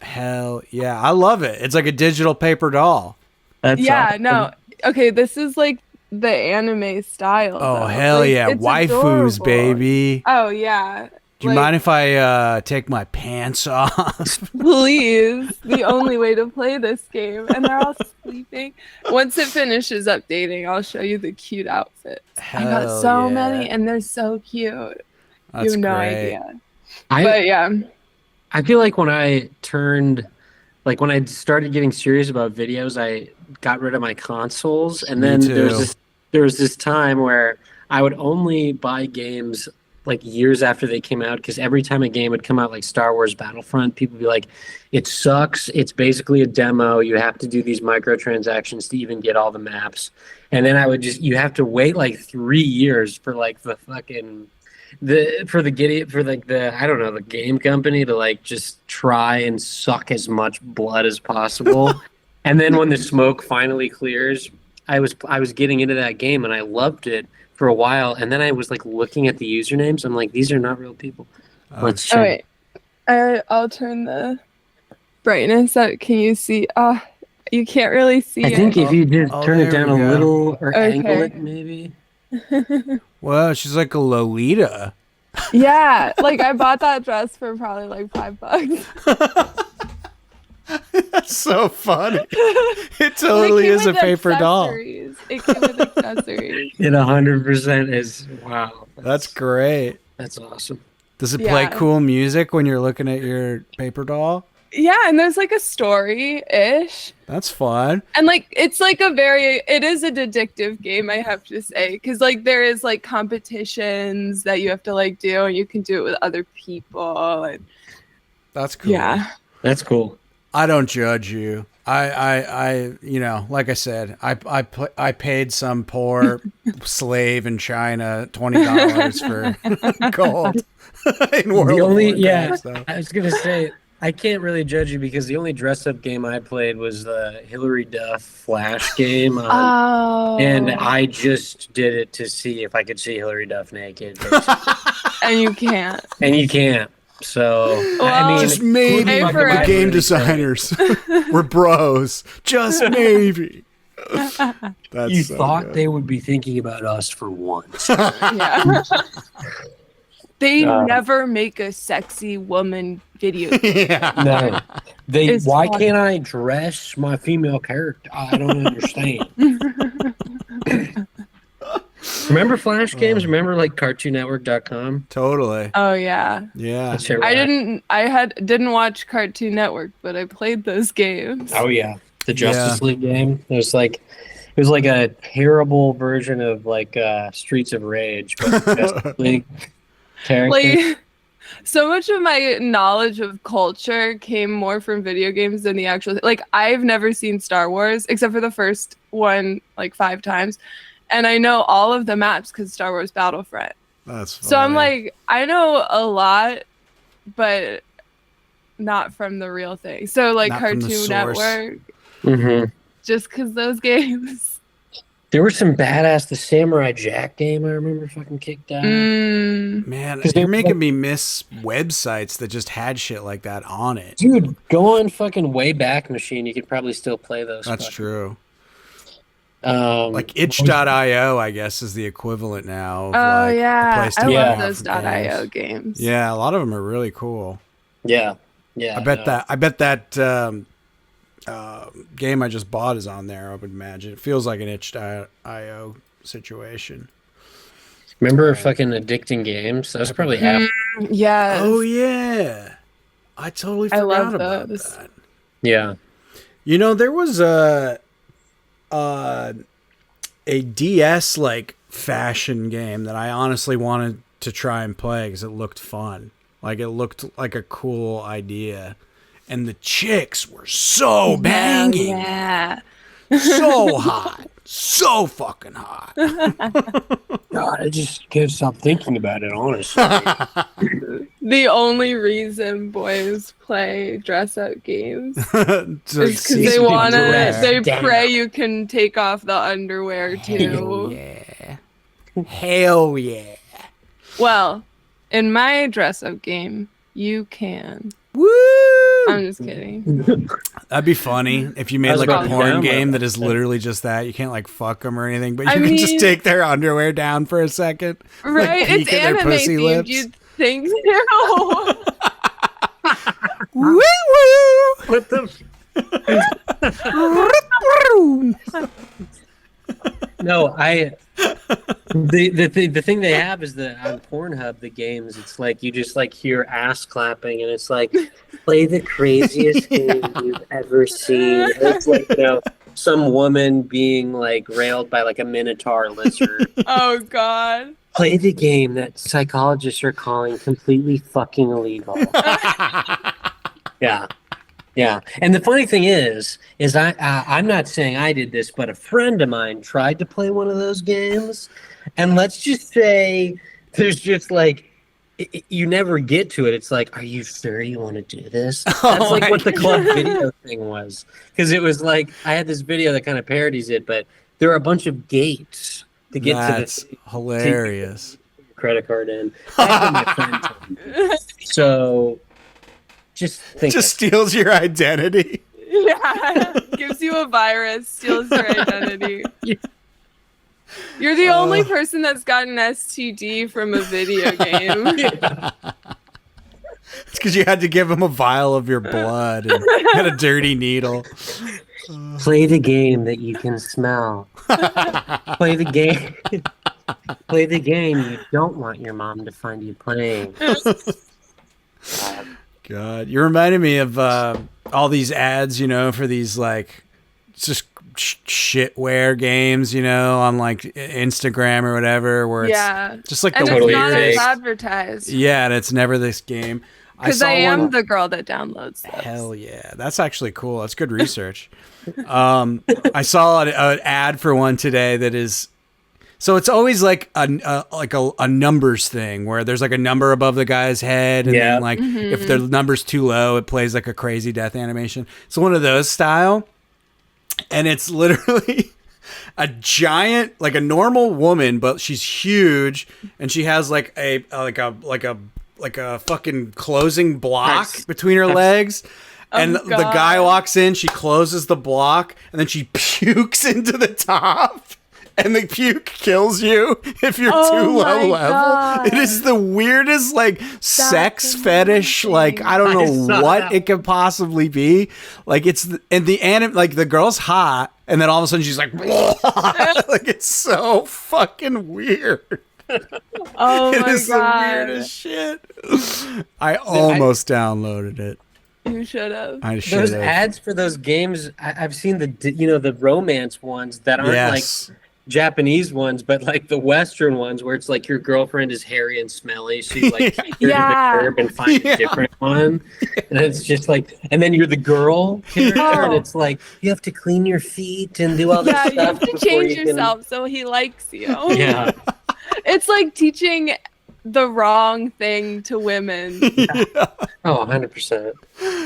Hell yeah, I love it. It's like a digital paper doll. That's awesome. No. Okay, this is like the anime style. Oh, though. hell like, yeah. it's Waifus, adorable. baby. Oh, yeah. Do you mind if I take my pants off? Please. The only way to play this game. And they're all sleeping. Once it finishes updating, I'll show you the cute outfits. I got so many, and they're so cute. That's you have no great. idea. I feel like when I started getting serious about videos, I got rid of my consoles, and then there was this time where I would only buy games like years after they came out, because every time a game would come out, like Star Wars Battlefront, people would be like, it sucks, it's basically a demo, you have to do these microtransactions to even get all the maps. And then you have to wait like 3 years for like the fucking the game company to like just try and suck as much blood as possible. And then when the smoke finally clears, I was getting into that game and I loved it for a while, and then I was like looking at the usernames. I'm like, these are not real people. Let's check. I'll turn the brightness up. Can you see? You can't really see it. I think if you just turn it down a little or angle it, maybe. Well, she's like a Lolita. Yeah, like I bought that dress for probably like $5. That's so funny. It totally is a paper doll. It came with accessories. It 100% is. Wow. That's great. That's awesome. Does it play cool music when you're looking at your paper doll? Yeah, and there's like a story-ish. That's fun. And like it is a addictive game, I have to say, because like there is like competitions that you have to like do, and you can do it with other people. And that's cool. Yeah, that's cool. I don't judge you. I like I said, I paid some poor slave in China $20 for gold in World of Warcraft, so. I was gonna say, I can't really judge you because the only dress-up game I played was the Hillary Duff Flash game, and I just did it to see if I could see Hillary Duff naked. And you can't. So, I mean, just maybe the game designers were bros. Just maybe. You thought they would be thinking about us for once. Yeah. They never make a sexy woman video. No. Why can't I dress my female character? I don't understand. Remember Flash games? Remember like CartoonNetwork.com? Totally. Oh yeah. Yeah. That shit I rocked. didn't watch Cartoon Network, but I played those games. Oh yeah, the Yeah. Justice League game. It was like a terrible version of like Streets of Rage, but Justice League characters. Like so much of my knowledge of culture came more from video games than the actual like I've never seen Star Wars except for the first one like 5 times. And I know all of the maps because Star Wars Battlefront. That's funny. So I'm like, I know a lot, but not from the real thing. So like Not from the Cartoon source. Network, hmm just because those games. There were some badass. The Samurai Jack game I remember fucking kicked out. Man, 'Cause you're they- making me miss websites that just had shit like that on it. Dude, go on fucking Wayback Machine. You could probably still play those. That's fucking- true. Like Itch.io, I guess, is the equivalent now. Of Oh like the yeah, place to I buy Yeah. love off those of .io games. games. Yeah, a lot of them are really cool. Yeah. I bet that game I just bought is on there. I would imagine it feels like an Itch.io situation. Remember fucking Addicting Games? That was probably after. Yes. Oh yeah, I totally I forgot love about those. that. Yeah. You know, there was a DS like fashion game that I honestly wanted to try and play because it looked fun. Like it looked like a cool idea, and the chicks were so banging, Yeah. so hot, so fucking hot. God, I just can't stop thinking about it, honestly. The only reason boys play dress up games So is because see they some wanna dress. they down. pray you can take off the underwear Hell too. yeah. Hell yeah. Well, in my dress up game, you can. Woo! I'm just kidding. That'd be funny if you made was like a about to porn download game that that. is literally just that. You can't like fuck them or anything, but you I can just mean- take their underwear down for a second. Right? peek It's at their anime pussy themed. lips. You'd think so. Woo woo! What the? No, the thing they have is that on Pornhub the games it's like you just like hear ass clapping and it's like play the craziest game you've ever seen. It's like some woman being like railed by like a minotaur lizard. Oh God. Play the game that psychologists are calling completely fucking illegal. Yeah. Yeah, and the funny thing is I'm not saying I did this, but a friend of mine tried to play one of those games, and let's just say there's just like you never get to it. It's like, are you sure you want to do this? That's like my what the club video thing was, because it was like I had this video that kind of parodies it, but there are a bunch of gates to get That's to the hilarious. credit card in. I had my friend so. Just think. Just steals your identity. Yeah. Gives you a virus, steals your identity. You're the only person that's got an STD from a video game. It's because you had to give him a vial of your blood and a dirty needle. Play the game that you can smell. Play the game. Play the game you don't want your mom to find you playing. God, you reminded me of all these ads, for these like just shitware games, on like Instagram or whatever, where Yeah. it's just like And the it's Totally not as fake. advertised. Yeah, and it's never this game. Because saw I am one- the girl that downloads those. Hell yeah, that's actually cool. That's good research. I saw an ad for one today that is. So it's always like a numbers thing where there's like a number above the guy's head, and Yeah. then like if the number's too low, it plays like a crazy death animation. It's one of those style, and it's literally a giant, like a normal woman, but she's huge, and she has like a fucking closing block Nice. between her legs. And Oh, the guy God. walks in, she closes the block, and then she pukes into the top. and the puke kills you if you're Oh too my low level. God. It is the weirdest like sex fetish. Like I don't I know saw what that it could possibly be. Like it's and the anim like the girl's hot, and then all of a sudden she's like, like it's so fucking weird. Oh It my is the god. weirdest shit. I almost downloaded it. You should have. I should Those have. ads for those games, I've seen the romance ones that aren't Yes. like Japanese ones, but like the Western ones where it's like your girlfriend is hairy and smelly, so you like kick her to Yeah. the curb and find Yeah. a different one, and it's just like, and then you're the girl character, and Oh. it's like you have to clean your feet and do all this Yeah, stuff. you have to before change you can- yourself so he likes you. Yeah, It's like teaching the wrong thing to women. oh, 100%.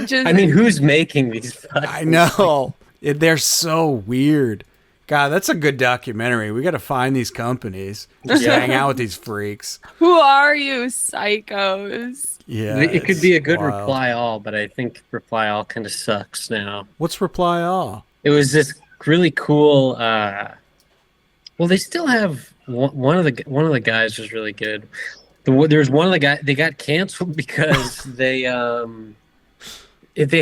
Just I mean, who's making these? Fucking I know. They're so weird. God, that's a good documentary. We got to find these companies. Just Yeah. hang out with these freaks. who are you, psychos? Yeah. It could it's be a good wild. Reply All, but I think Reply All kind of sucks now. What's Reply All? It was this really cool. Well, they still have one of the guys was really good. There's one of the guys they got canceled because they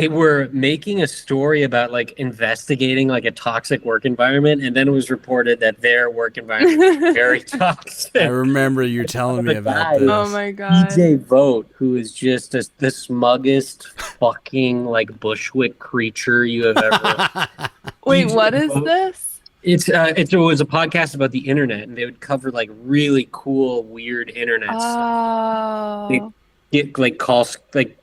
were making a story about like investigating like a toxic work environment, and then it was reported that their work environment was very toxic. I remember you telling me The about guy. this. Oh my god. PJ Vogt, who is just the smuggest fucking like Bushwick creature you have ever. Wait, PJ what is Vogt. this? It was a podcast about the internet, and they would cover like really cool, weird internet stuff. Oh. Get like calls, like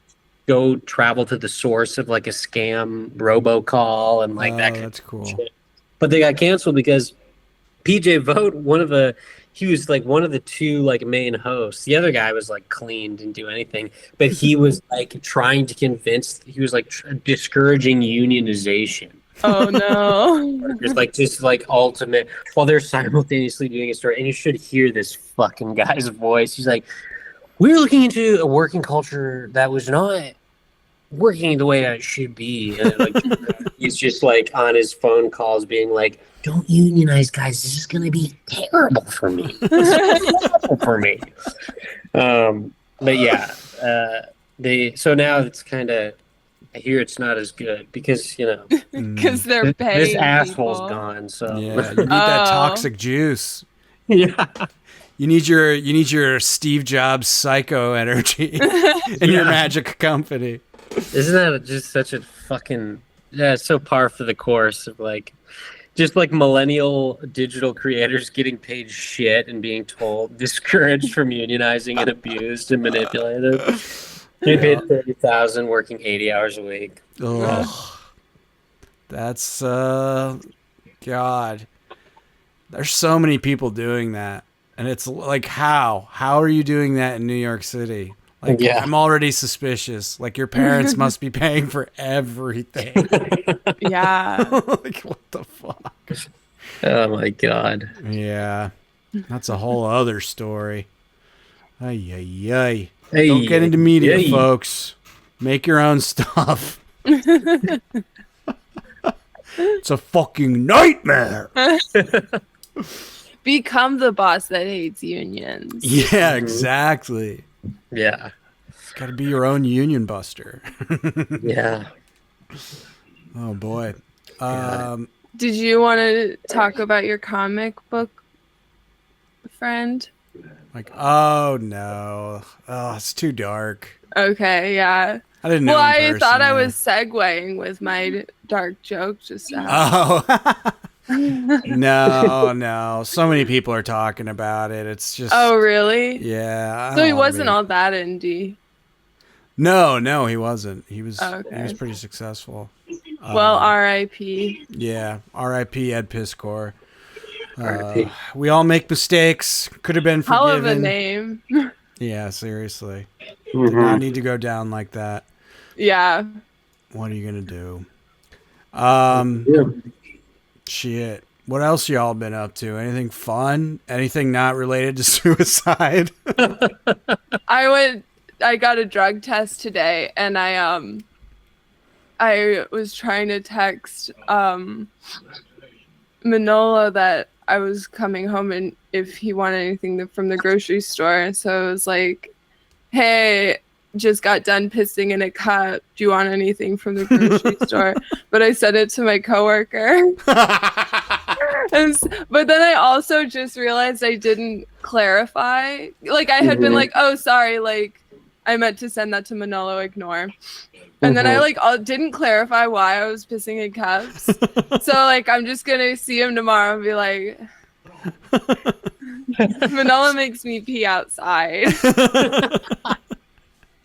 go travel to the source of like a scam robocall and like that kind That's cool. of shit. But they got canceled because PJ Vogt, he was like one of the two like main hosts. The other guy was like clean, didn't do anything, but he was like trying to convince. He was like discouraging unionization. Oh no. There's like just like ultimate while they're simultaneously doing a story, and you should hear this fucking guy's voice. He's like, "We're looking into a working culture that was not working the way it should be." And like he's just like on his phone calls, being like, "Don't unionize, guys. This is gonna be terrible for me. This is terrible for me." But yeah, so now it's kind of. I hear it's not as good because Because they're paying this asshole's people. gone. So Yeah, you need that Oh. toxic juice. yeah. You need your Steve Jobs psycho energy in your magic company. Isn't that just such a fucking it's so par for the course of like just like millennial digital creators getting paid shit and being told discouraged from unionizing and abused and manipulated. They paid $30,000 working 80 hours a week. Ugh. That's God. There's so many people doing that. And it's like how are you doing that in New York City? Like Yeah. I'm already suspicious. Like your parents must be paying for everything. Yeah. Like what the fuck? Oh my god. Yeah. That's a whole other story. Ay ay ay. Hey, Don't get into media, hey. folks. Make your own stuff. It's a fucking nightmare. Become the boss that hates unions. Yeah, exactly. Yeah. Got to be your own union buster. Yeah. Oh boy. Did you want to talk about your comic book friend? Like, oh no. Oh, it's too dark. Okay, yeah. I didn't know. Well, him I thought I personally. was segueing with my dark joke just now. Oh. No. So many people are talking about it. It's just. Oh, really? Yeah. I So he don't wanna wasn't be- all that indie. No, he wasn't. He was. Oh, He okay. was pretty successful. Well, R.I.P. Yeah. R.I.P. Ed Piskor. R.I.P.. We all make mistakes. Could have been Hell of a forgiven. name. Yeah, seriously. Did Mhm. not need to go down like that. Yeah. What are you gonna do? Yeah. Shit. What else y'all been up to? Anything fun? Anything not related to suicide? I got a drug test today, and I was trying to text Manola that I was coming home and if he wanted anything from the grocery store. So it was like, hey, just got done pissing in a cup. Do you want anything from the grocery store? But I said it to my coworker. But then I also just realized I didn't clarify. Like I had been like, oh, sorry, like I meant to send that to Manolo, ignore. And then I like didn't clarify why I was pissing in cups. So like I'm just gonna see him tomorrow and be like, Manolo makes me pee outside.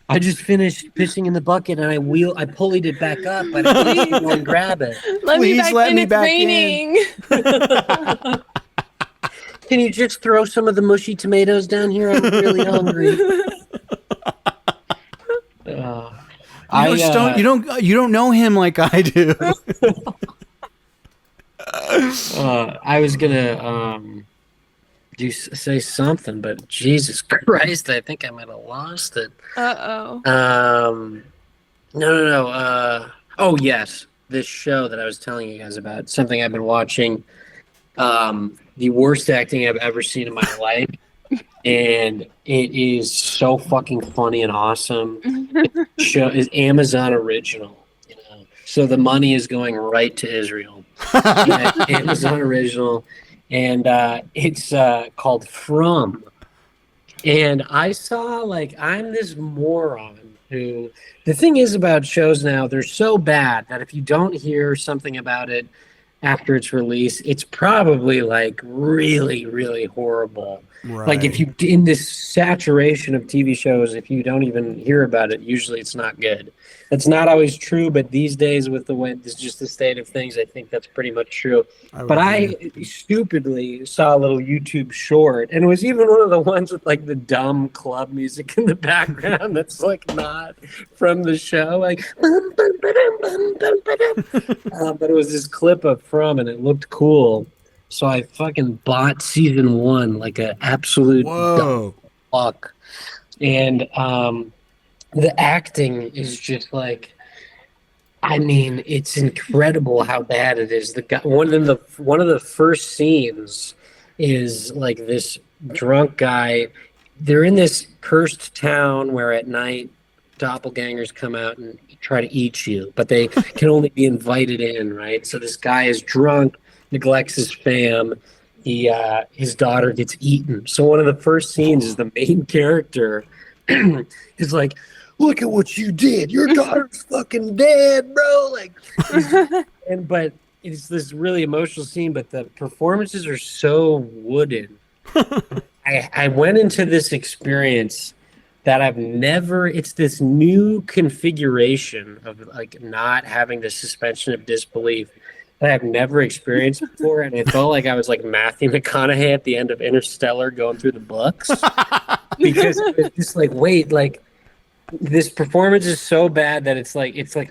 I just finished pissing in the bucket and I pulleyed it back up, but I didn't go and grab it. Let me back in. It's raining. Can you just throw some of the mushy tomatoes down here? I'm really hungry. You don't know him like I do. I was gonna say something, but Jesus Christ, I think I might have lost it. No. Oh yes, this show that I was telling you guys about, something I've been watching. The worst acting I've ever seen in my life. And it is so fucking funny and awesome. The show is Amazon original, you know. So the money is going right to Israel. Amazon original, and it's called From. And I saw I'm this moron who. The thing is about shows now, they're so bad that if you don't hear something about it after its release, it's probably really, really horrible. Right. Like if you in this saturation of TV shows, if you don't even hear about it, usually it's not good. That's not always true, but these days with the way it's just the state of things, I think that's pretty much true. I stupidly saw a little YouTube short, and it was even one of the ones with the dumb club music in the background that's not from the show, but it was this clip of From, and it looked cool. So I fucking bought season 1 like an absolute fuck. And the acting is just it's incredible how bad it is. The guy, one of the first scenes is this drunk guy. They're in this cursed town where at night doppelgangers come out and try to eat you, but they can only be invited in, right? So this guy is drunk, neglects his fam. His daughter gets eaten. So one of the first scenes is the main character is like, look at what you did. Your daughter's fucking dead, bro. But it's this really emotional scene, but the performances are so wooden. I went into this experience that it's this new configuration of not having the suspension of disbelief that I've never experienced before, and it felt like I was Matthew McConaughey at the end of Interstellar going through the books, because it was just this performance is so bad that it's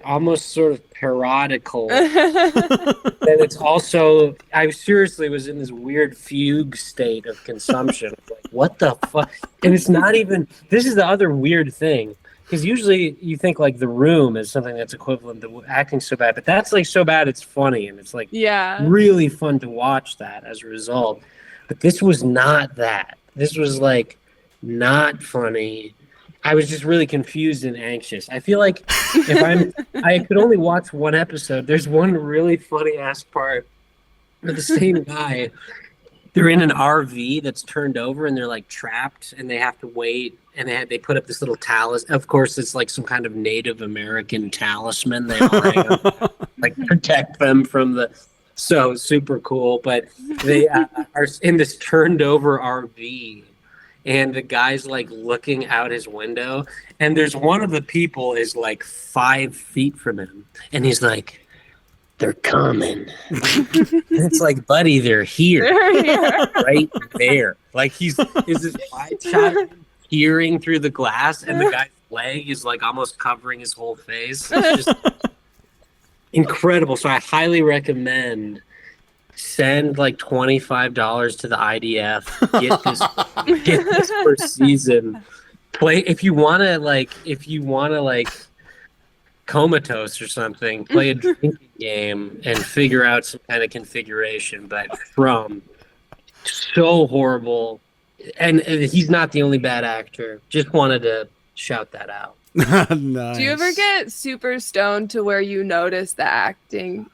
almost sort of parodical. That it's also, I seriously was in this weird fugue state of consumption. What the fuck? And it's not even. This is the other weird thing. Because usually you think The Room is something that's equivalent to acting so bad, but that's so bad it's funny, and it's really fun to watch that as a result. But this was not that. This was not funny. I was just really confused and anxious. I feel like I could only watch one episode. There's one really funny ass part with the same guy. They're in an RV that's turned over, and they're trapped, and they have to wait. And they put up this little talisman. Of course, it's some kind of Native American talisman. They all hang up, protect them from the. So super cool. But they are in this turned over RV, and the guy's looking out his window, and there's one of the people is 5 feet from him, and he's like, "They're coming." And it's buddy, they're here, right there. He's this wide shot. Peering through the glass, and the guy's leg is almost covering his whole face. It's just incredible. So I highly recommend send $25 to the IDF. Get this first season. Play if you wanna comatose or something. Play a drinking game and figure out some kind of configuration. But From So horrible. And he's not the only bad actor. Just wanted to shout that out. Nice. Do you ever get super stoned to where you notice the acting?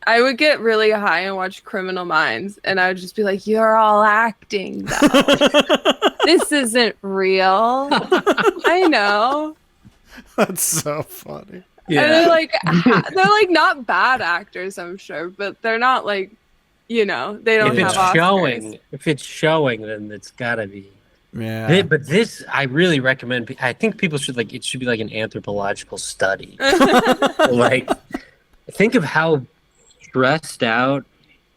I would get really high and watch Criminal Minds, and I would just be like, "You're all acting, though. This isn't real." I know. That's so funny. And they're like not bad actors, I'm sure, but they're not like, they don't if have it's Oscars. if it's showing, then it's gotta be. Yeah. But this, I really recommend. I think people should it should be like an anthropological study. Like, think of how stressed out.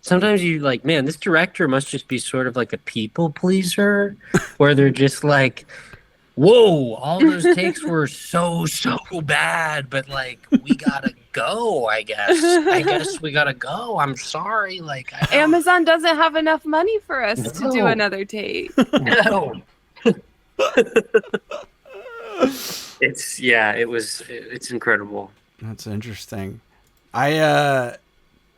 Sometimes you man, this director must just be sort of like a people pleaser, where they're just like, whoa, all those takes were so bad, but we gotta go. I guess we gotta go. I'm sorry. Amazon doesn't have enough money for us to do No. another take. No. It's incredible. That's interesting.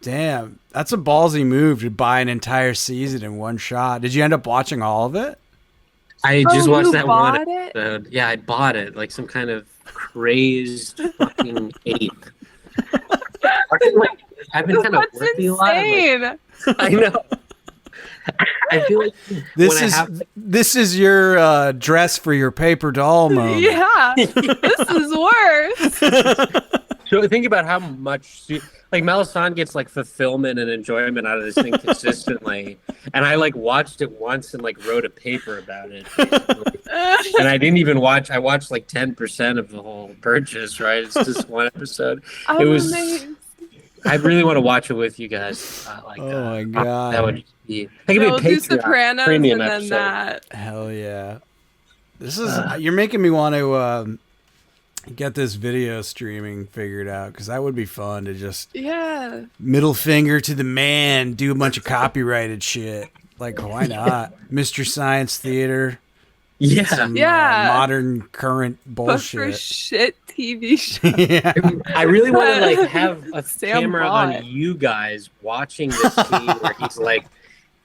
Damn, that's a ballsy move to buy an entire season in one shot. Did you end up watching all of it? I just watched you that one bought it? episode. Yeah, I bought it like some kind of crazed fucking ape. I've been kind of That's working a lot. insane. I know. I feel like This is your dress for your paper doll moment. Yeah, this is worse. So think about how much Melisande gets fulfillment and enjoyment out of this thing consistently, and I watched it once and wrote a paper about it, basically. And I didn't even watch. I watched 10% of the whole purchase. Right, it's just one episode. I'm It was. amazed. I really want to watch it with you guys. Oh my God. that would be. That could be a We'll do Patreon Sopranos premium and then episode. that. Hell yeah. This is you're making me want to get this video streaming figured out, because that would be fun to just Yeah. middle finger to the man, do a bunch of copyrighted shit. Why not? Mystery Science Theater. Yeah. Some, Yeah. modern current But for bullshit. shit TV show. Yeah. I really want to have a Sam camera Bott. on you guys watching this scene where he's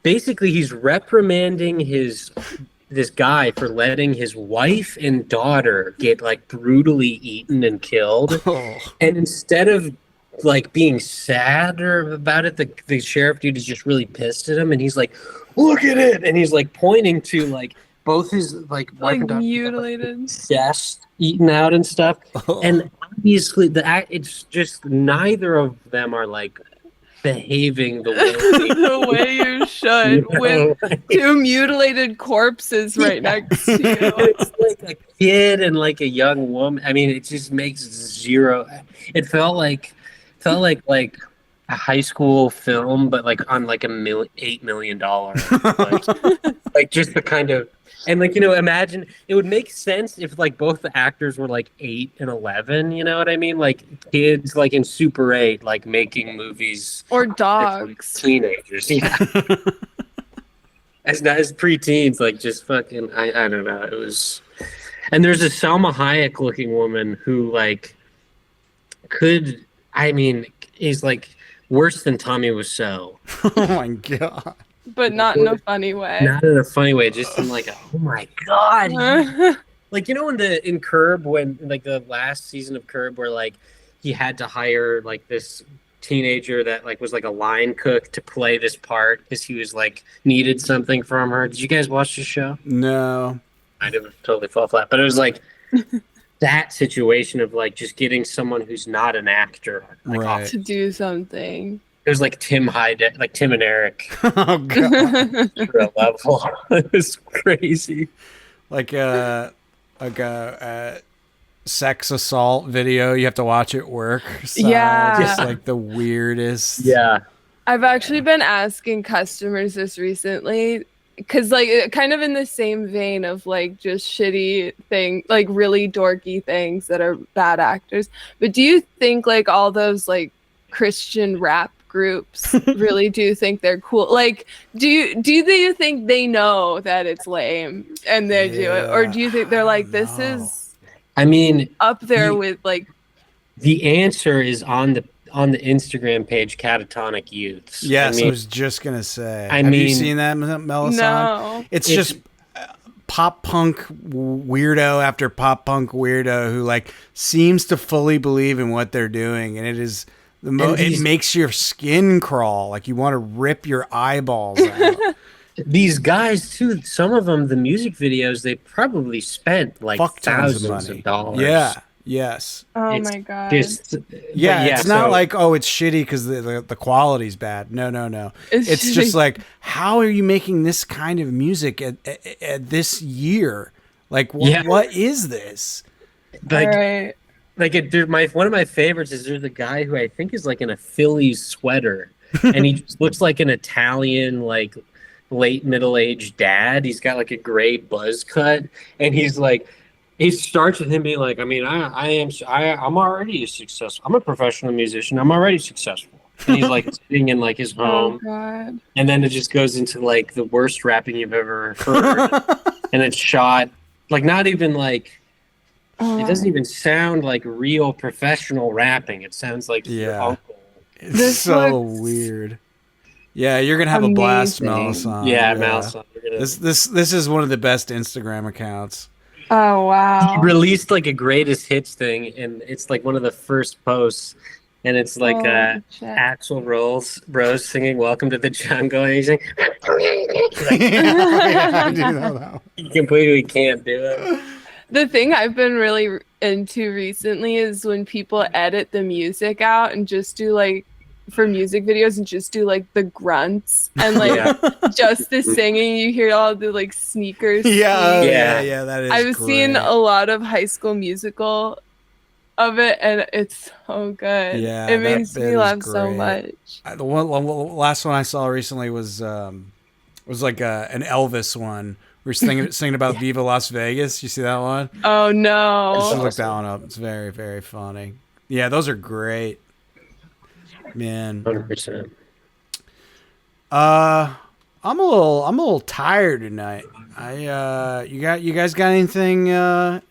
basically he's reprimanding this guy for letting his wife and daughter get brutally eaten and killed. Oh. And instead of being sad about it, the sheriff dude is just really pissed at him, and he's like, "Look at it!" And he's pointing to both his wife and daughter, Mutilated. chest eaten out and stuff. And obviously it's just neither of them are behaving the way The way you should, with two mutilated corpses right next to you. It's a kid and a young woman. I mean, it just makes zero. It felt like a high school film, but on $8 million. Just the kind of. And imagine it would make sense if both the actors were 8 and 11. You know what I mean? Kids in Super 8, making movies. Or dogs. Teenagers, yeah. as preteens, just fucking. I don't know. It was. And there's a Salma Hayek looking woman who is worse than Tommy Wiseau. Oh my God. But not in a funny way. Not in a funny way, just in oh my God. In Curb, when the last season of Curb, where he had to hire this teenager that was a line cook to play this part because he was needed something from her. Did you guys watch the show? No. I didn't totally fall flat, but it was that situation of just getting someone who's not an actor Right. To do something. It was Tim Tim and Eric Oh God. to a level. It was crazy. A sex assault video. You have to watch it work. Yeah. Just the weirdest. Yeah. I've actually been asking customers this recently, because kind of in the same vein of just shitty thing, really dorky things that are bad actors. But do you think all those Christian rap groups really do think they're cool? Do you think they know that it's lame and they do it, or do you think they're this No. is I mean, up there with the answer is on on the Instagram page Catatonic Youths. Yes, I mean, was just gonna say. I Have you mean- seen that, Melisande? No. It's just pop punk weirdo after pop punk weirdo who like seems to fully believe in what they're doing, and it is it makes your skin crawl. Like you want to rip your eyeballs out. these guys too, some of them, the music videos, they probably spent like Fuck tons thousands of money. of dollars. Yeah. Yes. Oh It's my god. Just, Yeah, but it's not so- like, oh, it's shitty because the quality's bad. No. It's shitty. just like, how are you making this kind of music at this year? Like, Yeah. what is this? like, All right. like one of my favorites is there's a guy who I think is like in a Phillies sweater, and he just looks like an Italian, like late middle-aged dad. He's got like a gray buzz cut, and he's like, it starts with him being like, I mean, I'm already successful. I'm a professional musician. I'm already successful. And he's like sitting in like his Oh home, god. and then it just goes into like the worst rapping you've ever heard, and it's shot like not even like. It doesn't even sound like real professional rapping. It sounds like your Yeah. uncle. It's This so looks weird. Yeah, you're gonna have a blast, amazing. Melisande. Yeah, Mouse. We're gonna- This is one of the best Instagram accounts. Oh He wow. released like a greatest hits thing, and it's like one of the first posts, and it's like Oh, shit. Axl Rose singing "Welcome to the Jungle," and he's like, Yeah, I do know that one. he completely can't do it. The thing I've been really into recently is when people edit the music out and just do like for music videos and just do like the grunts and like Yeah. just the singing. You hear all the like sneakers. Yeah, squeak. Yeah. that is. I've seen great. a lot of High School Musical of it, and it's so good. Yeah, it that makes bit me is laugh so great. much. The last one I saw recently was like an Elvis one. We're singing about Viva Las Vegas. You see that one? Oh Just no! look that one up. It's very, very funny. Yeah, those are great. Man, 100%. I'm a little tired tonight. You guys got anything you're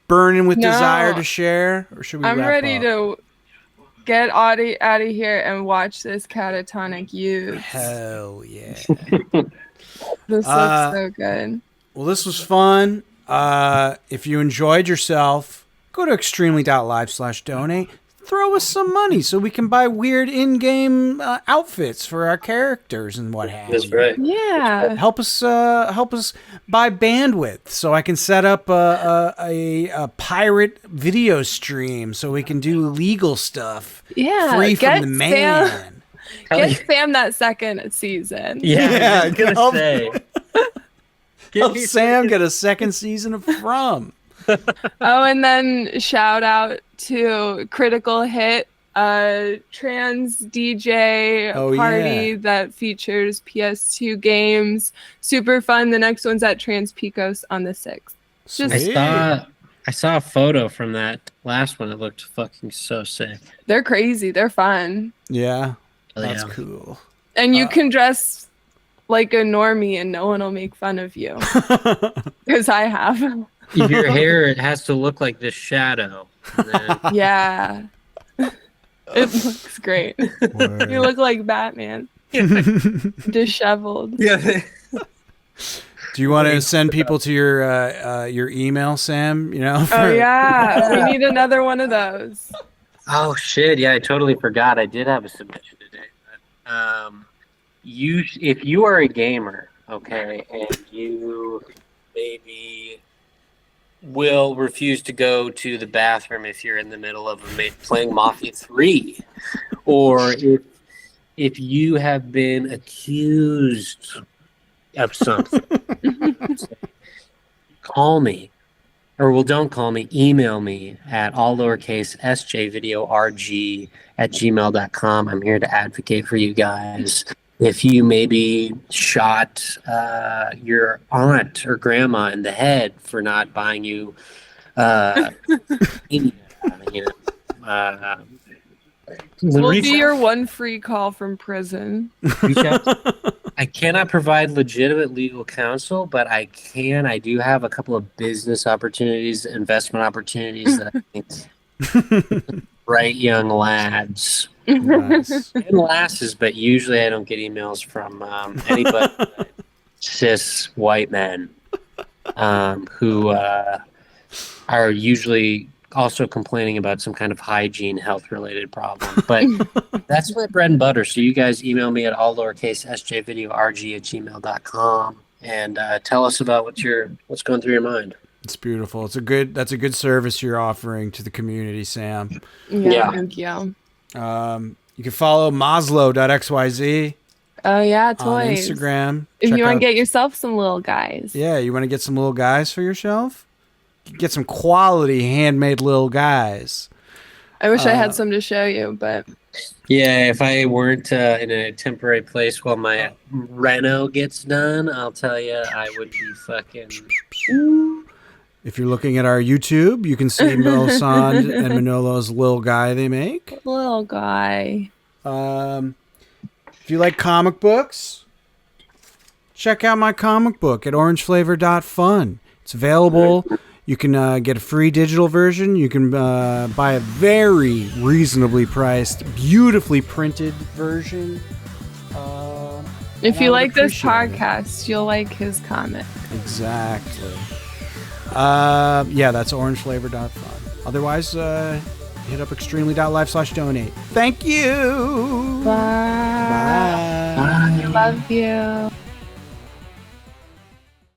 burning with No. desire to share, or should we? I'm wrap ready up? to get out of here and watch this Catatonic Youth. Hell yeah. This looks so good. Well, this was fun. If you enjoyed yourself, go to extremely.live/donate. Throw us some money so we can buy weird in-game outfits for our characters and what have That's you. right. Yeah. Help us buy bandwidth so I can set up a pirate video stream so we can do legal stuff Yeah. free get from the Sam, man. get Sam that second season. Yeah, I was gonna help- say. Help Sam get a second season of From. Oh, and then shout out to Critical Hit, a trans DJ Oh, party yeah. that features PS2 games. Super fun. The next one's at Trans Picos on the 6th. Just- Sweet. I saw a photo from that last one. It looked fucking so sick. They're crazy. They're fun. Yeah, Hell that's yeah. cool. And you can dress like a normie and no one will make fun of you. Because I have. Your hair, it has to look like this shadow. And then- Yeah. It looks great. You look like Batman. Disheveled. yeah. Do you want to send people to your email, Sam? You know. Oh for- yeah, we need another one of those. Oh shit! Yeah, I totally forgot. I did have a submission today. If you are a gamer, okay, and you maybe will refuse to go to the bathroom if you're in the middle of playing Mafia 3, or if you have been accused of something, call me. Or well, don't call me. Email me at all lowercase sjvideorg@gmail.com. I'm here to advocate for you guys. If you maybe shot your aunt or grandma in the head for not buying you, We'll reach be out- your one free call from prison. reach out. I cannot provide legitimate legal counsel, but I do have a couple of business opportunities, investment opportunities that I think bright young lads Nice. and lasses, but usually I don't get emails from anybody but cis white men who are usually also complaining about some kind of hygiene, health-related problem. But that's my bread and butter. So you guys email me at all lowercase sjvideorg@gmail.com and tell us about what's going through your mind. It's beautiful. That's a good service you're offering to the community, Sam. Yeah. Thank you. You can follow Maslow.xyz Oh yeah, on toys. Instagram. If Check you want out- to get yourself some little guys. Yeah, you want to get some little guys for yourself? Get some quality handmade little guys. I wish I had some to show you, but Yeah, if I weren't in a temporary place while my reno gets done, I'll tell you, I would be fucking... If you're looking at our YouTube, you can see Melisande and Manolo's little guy they make. little guy. If you like comic books, check out my comic book at orangeflavor.fun. It's available. You can get a free digital version. You can buy a very reasonably priced, beautifully printed version. If And I you would like this appreciate it. podcast, you'll like his comic. Exactly. Yeah, that's orangeflavor.fun. Otherwise, hit up extremely.life/donate. Thank you. Bye. Bye. Love you.